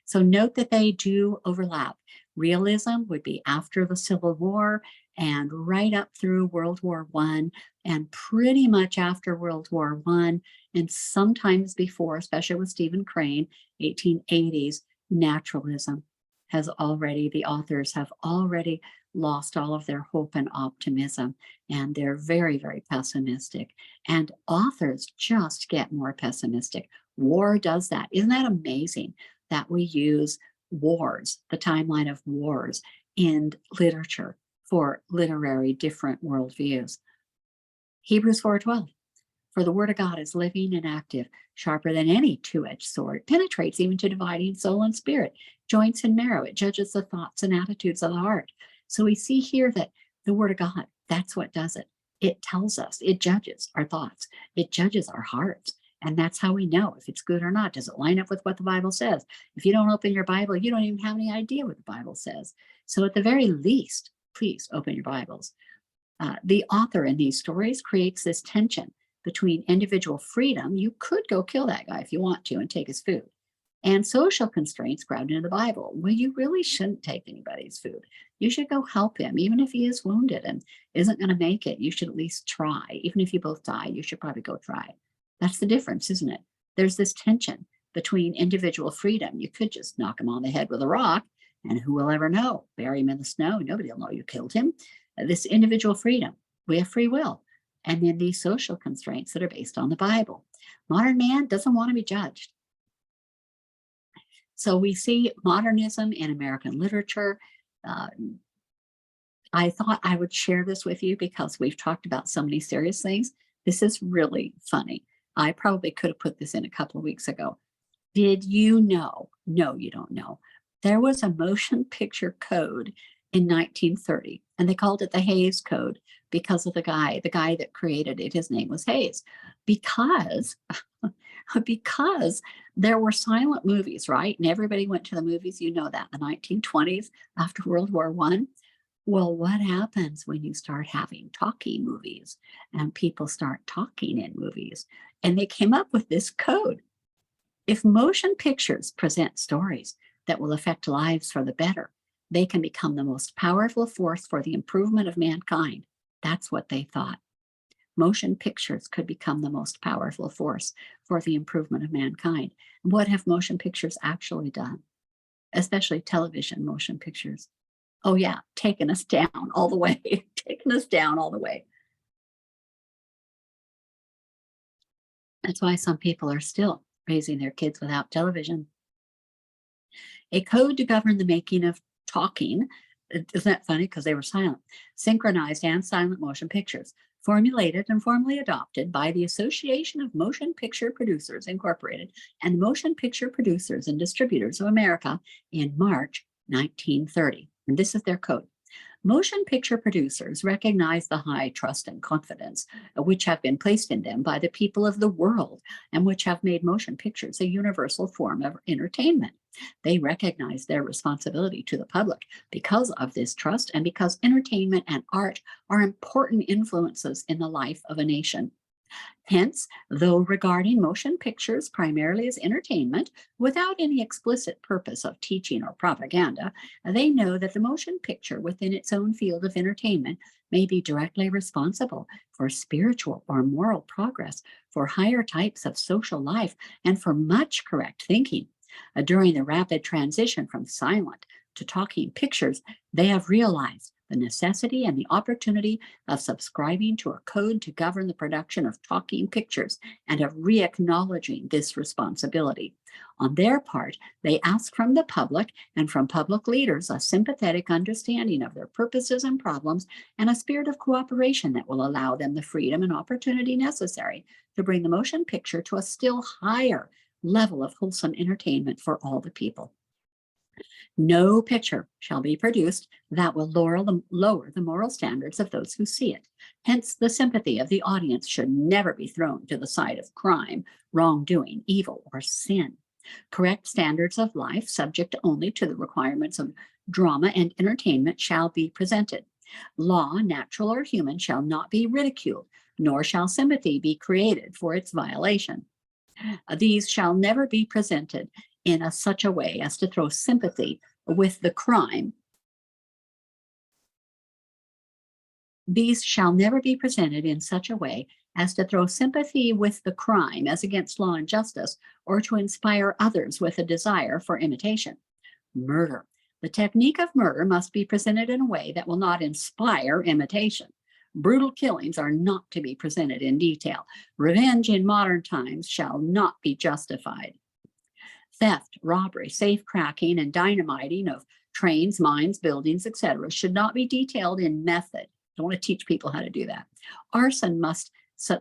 So note that they do overlap. Realism would be after the Civil War and right up through World War I, and pretty much after World War I, and sometimes before, especially with Stephen Crane, 1880s, naturalism the authors have already lost all of their hope and optimism, and they're very, very pessimistic. And authors just get more pessimistic. War does that. Isn't that amazing that we use wars, the timeline of wars, in literature for literary different worldviews? Hebrews 4:12. For the word of God is living and active, sharper than any two-edged sword, penetrates even to dividing soul and spirit, joints and marrow. It judges the thoughts and attitudes of the heart. So we see here that the word of God, that's what does it. It tells us, it judges our thoughts, it judges our hearts. And that's how we know if it's good or not. Does it line up with what the Bible says? If you don't open your Bible, you don't even have any idea what the Bible says. So at the very least, please open your Bibles. The author in these stories creates this tension between individual freedom. You could go kill that guy if you want to and take his food. And social constraints grounded in the Bible. Well, you really shouldn't take anybody's food. You should go help him, even if he is wounded and isn't going to make it. You should at least try. Even if you both die, you should probably go try. That's the difference, isn't it? There's this tension between individual freedom. You could just knock him on the head with a rock, and who will ever know? Bury him in the snow. Nobody will know you killed him. This individual freedom. We have free will. And then these social constraints that are based on the Bible. Modern man doesn't want to be judged. So we see modernism in American literature. I thought I would share this with you because we've talked about so many serious things. This is really funny. I probably could have put this in a couple of weeks ago. Did you know? No, you don't know. There was a motion picture code in 1930, and they called it the Hays Code because of the guy that created it. His name was Hays, because there were silent movies, right? And everybody went to the movies. You know that in the 1920s after World War I. Well, what happens when you start having talkie movies and people start talking in movies? And they came up with this code. If motion pictures present stories that will affect lives for the better, they can become the most powerful force for the improvement of mankind. That's what they thought. Motion pictures could become the most powerful force for the improvement of mankind. And what have motion pictures actually done? Especially television motion pictures. Oh yeah, taking us down all the way, taking us down all the way. That's why some people are still raising their kids without television. A code to govern the making of talking, isn't that funny? Because they were silent, synchronized and silent motion pictures, formulated and formally adopted by the Association of Motion Picture Producers Incorporated and Motion Picture Producers and Distributors of America in March 1930. And this is their code. Motion picture producers recognize the high trust and confidence which have been placed in them by the people of the world and which have made motion pictures a universal form of entertainment. They recognize their responsibility to the public because of this trust and because entertainment and art are important influences in the life of a nation. Hence, though regarding motion pictures primarily as entertainment, without any explicit purpose of teaching or propaganda, they know that the motion picture within its own field of entertainment may be directly responsible for spiritual or moral progress, for higher types of social life, and for much correct thinking. During the rapid transition from silent to talking pictures, they have realized the necessity and the opportunity of subscribing to a code to govern the production of talking pictures and of re-acknowledging this responsibility. On their part, they ask from the public and from public leaders a sympathetic understanding of their purposes and problems and a spirit of cooperation that will allow them the freedom and opportunity necessary to bring the motion picture to a still higher level of wholesome entertainment for all the people. No picture shall be produced that will lower the moral standards of those who see it. Hence, the sympathy of the audience should never be thrown to the side of crime, wrongdoing, evil, or sin. Correct standards of life, subject only to the requirements of drama and entertainment, shall be presented. Law, natural or human, shall not be ridiculed, nor shall sympathy be created for its violation. These shall never be presented in such a way as to throw sympathy with the crime. These shall never be presented in such a way as to throw sympathy with the crime as against law and justice, or to inspire others with a desire for imitation. Murder. The technique of murder must be presented in a way that will not inspire imitation. Brutal killings are not to be presented in detail. Revenge in modern times shall not be justified. Theft, robbery, safe cracking, and dynamiting of trains, mines, buildings, etc., should not be detailed in method. Don't want to teach people how to do that. Arson must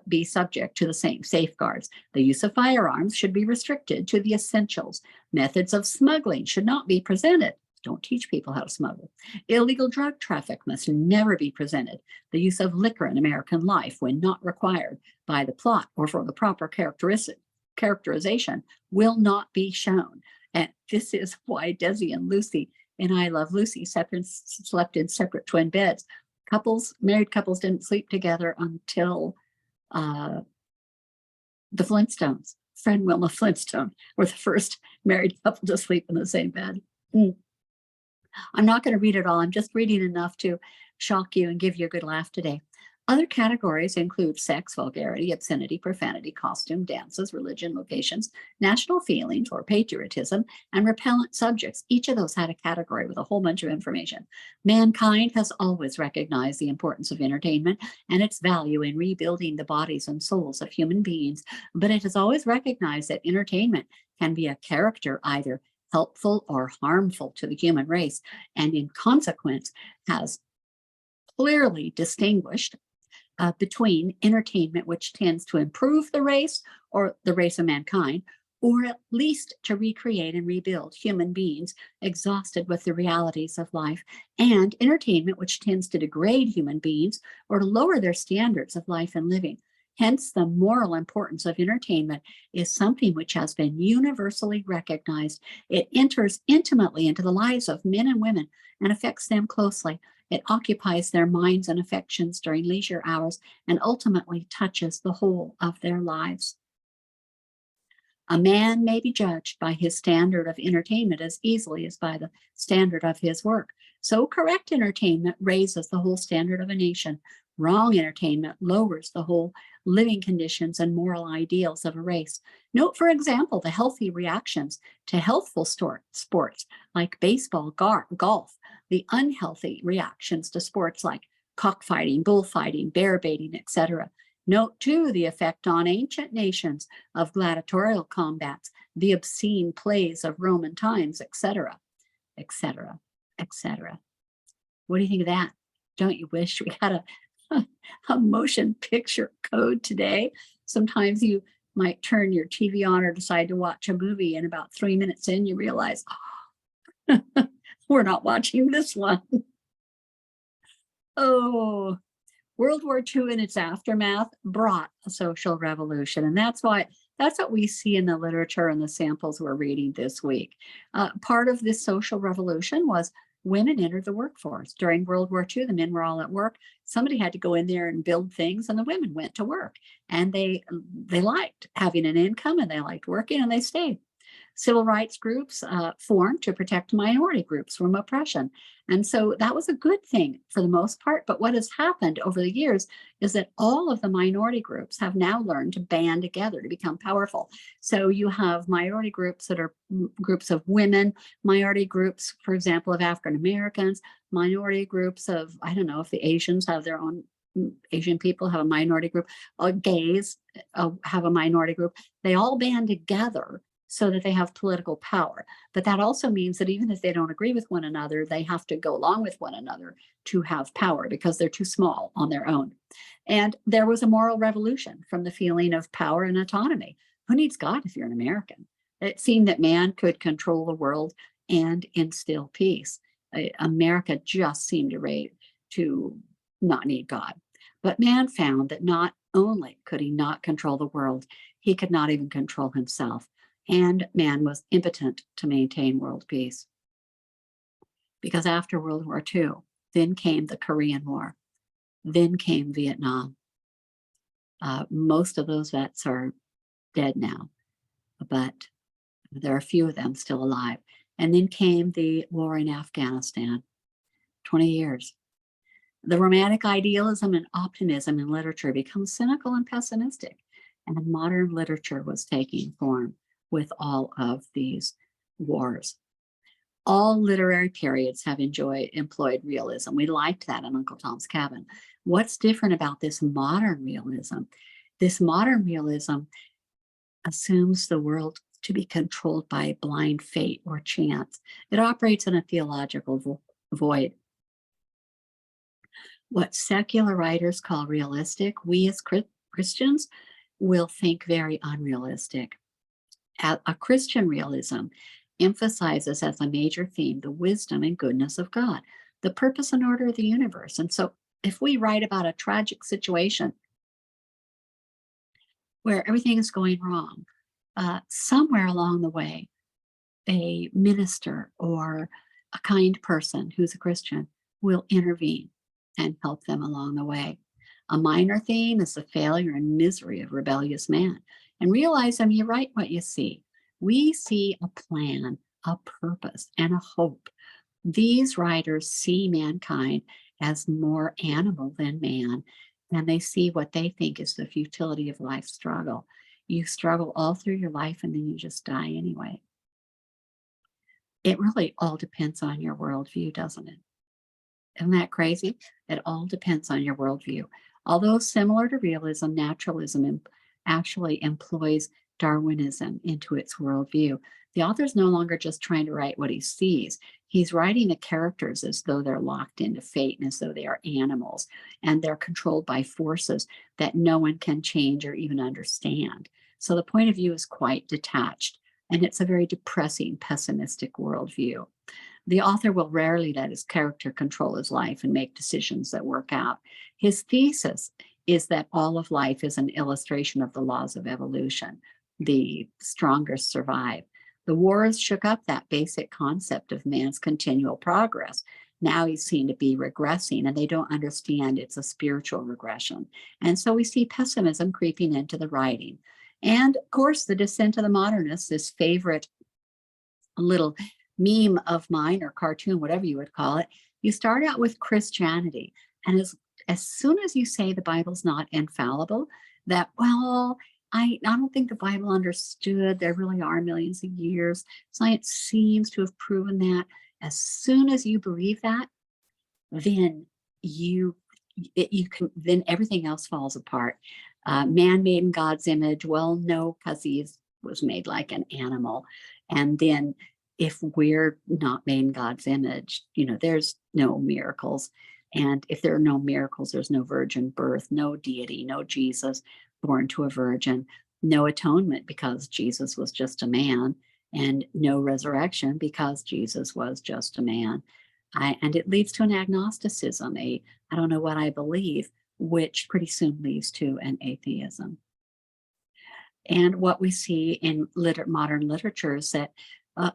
be subject to the same safeguards. The use of firearms should be restricted to the essentials. Methods of smuggling should not be presented. Don't teach people how to smuggle. Illegal drug traffic must never be presented. The use of liquor in American life, when not required by the plot or for the proper characterization, will not be shown. And this is why Desi and Lucy in I Love Lucy slept in separate twin beds. Married couples didn't sleep together until the Flintstones. Fred and Wilma Flintstone were the first married couple to sleep in the same bed. I'm not going to read it all. I'm just reading enough to shock you and give you a good laugh today. Other categories include sex, vulgarity, obscenity, profanity, costume, dances, religion, locations, national feelings or patriotism, and repellent subjects. Each of those had a category with a whole bunch of information. Mankind has always recognized the importance of entertainment and its value in rebuilding the bodies and souls of human beings, but it has always recognized that entertainment can be a character either helpful or harmful to the human race, and in consequence has clearly distinguished between entertainment which tends to improve the race or the race of mankind, or at least to recreate and rebuild human beings exhausted with the realities of life, and entertainment which tends to degrade human beings or to lower their standards of life and living. Hence, the moral importance of entertainment is something which has been universally recognized. It enters intimately into the lives of men and women and affects them closely. It occupies their minds and affections during leisure hours and ultimately touches the whole of their lives. A man may be judged by his standard of entertainment as easily as by the standard of his work. So correct entertainment raises the whole standard of a nation. Wrong entertainment lowers the whole living conditions and moral ideals of a race. Note, for example, the healthy reactions to healthful sports like baseball, golf, the unhealthy reactions to sports like cockfighting, bullfighting, bear baiting, etc. Note, too, the effect on ancient nations of gladiatorial combats, the obscene plays of Roman times, etc., etc., etc. What do you think of that? Don't you wish we had a motion picture code today? Sometimes you might turn your TV on or decide to watch a movie, and about 3 minutes in, you realize, oh, we're not watching this one. Oh, World War II and its aftermath brought a social revolution, and that's what we see in the literature and the samples we're reading this week. Part of this social revolution was women entered the workforce. During World War II, the men were all at work. Somebody had to go in there and build things, and the women went to work. And they liked having an income, and they liked working, and they stayed. Civil rights groups formed to protect minority groups from oppression. And so that was a good thing for the most part. But what has happened over the years is that all of the minority groups have now learned to band together to become powerful. So you have minority groups that are groups of women, minority groups, for example, of African Americans, minority groups of, I don't know if the Asians have their own, Asian people have a minority group, gays have a minority group. They all band together so that they have political power. But that also means that even if they don't agree with one another, they have to go along with one another to have power because they're too small on their own. And there was a moral revolution from the feeling of power and autonomy. Who needs God if you're an American? It seemed that man could control the world and instill peace. America just seemed to not need God. But man found that not only could he not control the world, he could not even control himself. And man was impotent to maintain world peace. Because after World War II, Then came the Korean War. Then came Vietnam. Most of those vets are dead now, but there are a few of them still alive. And then came the war in Afghanistan, 20 years. The romantic idealism and optimism in literature becomes cynical and pessimistic, and modern literature was taking form with all of these wars. All literary periods have employed realism. We liked that in Uncle Tom's Cabin. What's different about this modern realism? This modern realism assumes the world to be controlled by blind fate or chance. It operates in a theological void. What secular writers call realistic, we as Christians will think very unrealistic. A Christian realism emphasizes as a major theme the wisdom and goodness of God, the purpose and order of the universe. And so if we write about a tragic situation where everything is going wrong, somewhere along the way, a minister or a kind person who's a Christian will intervene and help them along the way. A minor theme is the failure and misery of rebellious man. And realize, you write what you see. We see a plan, a purpose, and a hope. These writers see mankind as more animal than man, and they see what they think is the futility of life's struggle. You struggle all through your life and then you just die anyway. It really all depends on your worldview, doesn't it? Isn't that crazy? It all depends on your worldview. Although similar to realism, naturalism actually employs Darwinism into its worldview. The author's no longer just trying to write what he sees. He's writing the characters as though they're locked into fate and as though they are animals, and they're controlled by forces that no one can change or even understand. So the point of view is quite detached, and it's a very depressing, pessimistic worldview. The author will rarely let his character control his life and make decisions that work out. His thesis is that all of life is an illustration of the laws of evolution. The strongest survive. The wars shook up that basic concept of man's continual progress. Now he's seen to be regressing, and they don't understand it's a spiritual regression. And so we see pessimism creeping into the writing. And of course, the descent of the modernists, this favorite little meme of mine or cartoon, whatever you would call it. You start out with Christianity, and as soon as you say the Bible's not infallible, that, well, I don't think the Bible understood there really are millions of years. Science seems to have proven that. As soon as you believe that, then then everything else falls apart. Man made in God's image. Well, no, because he was made like an animal. And then if we're not made in God's image, there's no miracles. And if there are no miracles, there's no virgin birth, no deity, no Jesus born to a virgin, no atonement because Jesus was just a man, and no resurrection because Jesus was just a man. And it leads to an agnosticism, I don't know what I believe, which pretty soon leads to an atheism. And what we see in modern literature is that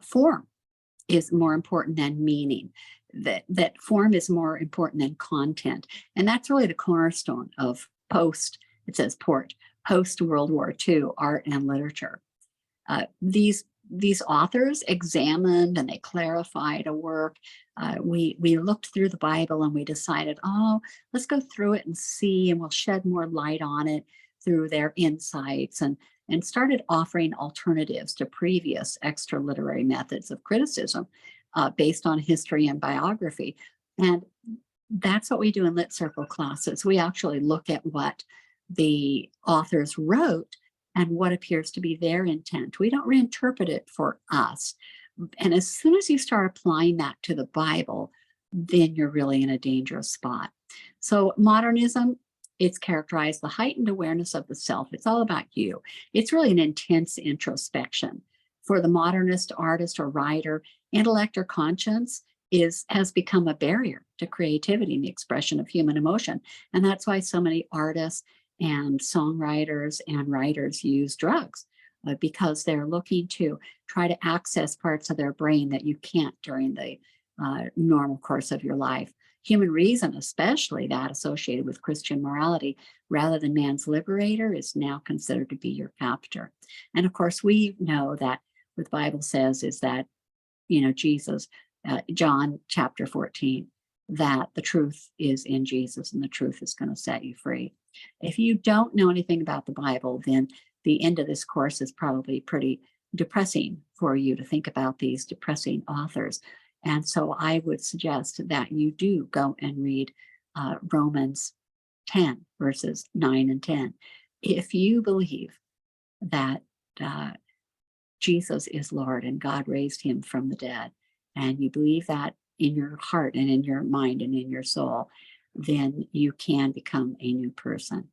form is more important than meaning, that form is more important than content. And that's really the cornerstone of post-World War II art and literature. These authors examined and they clarified a work. We looked through the Bible and we decided, let's go through it and see, and we'll shed more light on it through their insights, and started offering alternatives to previous extra literary methods of criticism based on history and biography. And that's what we do in Lit Circle classes. We actually look at what the authors wrote and what appears to be their intent. We don't reinterpret it for us. And as soon as you start applying that to the Bible, then you're really in a dangerous spot. So modernism, it's characterized the heightened awareness of the self. It's all about you. It's really an intense introspection. For the modernist artist or writer, intellect or conscience has become a barrier to creativity and the expression of human emotion. And that's why so many artists and songwriters and writers use drugs, because they're looking to try to access parts of their brain that you can't during the normal course of your life. Human reason, especially that associated with Christian morality, rather than man's liberator, is now considered to be your captor. And of course, we know that what the Bible says is that, Jesus, John chapter 14, that the truth is in Jesus and the truth is going to set you free. If you don't know anything about the Bible, then the end of this course is probably pretty depressing for you to think about these depressing authors. And so I would suggest that you do go and read Romans 10, verses 9 and 10. If you believe that Jesus is Lord and God raised him from the dead, and you believe that in your heart and in your mind and in your soul, then you can become a new person.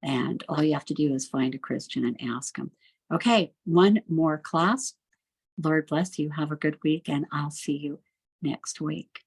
And all you have to do is find a Christian and ask them. Okay, one more class. Lord bless you. Have a good week, and I'll see you next week.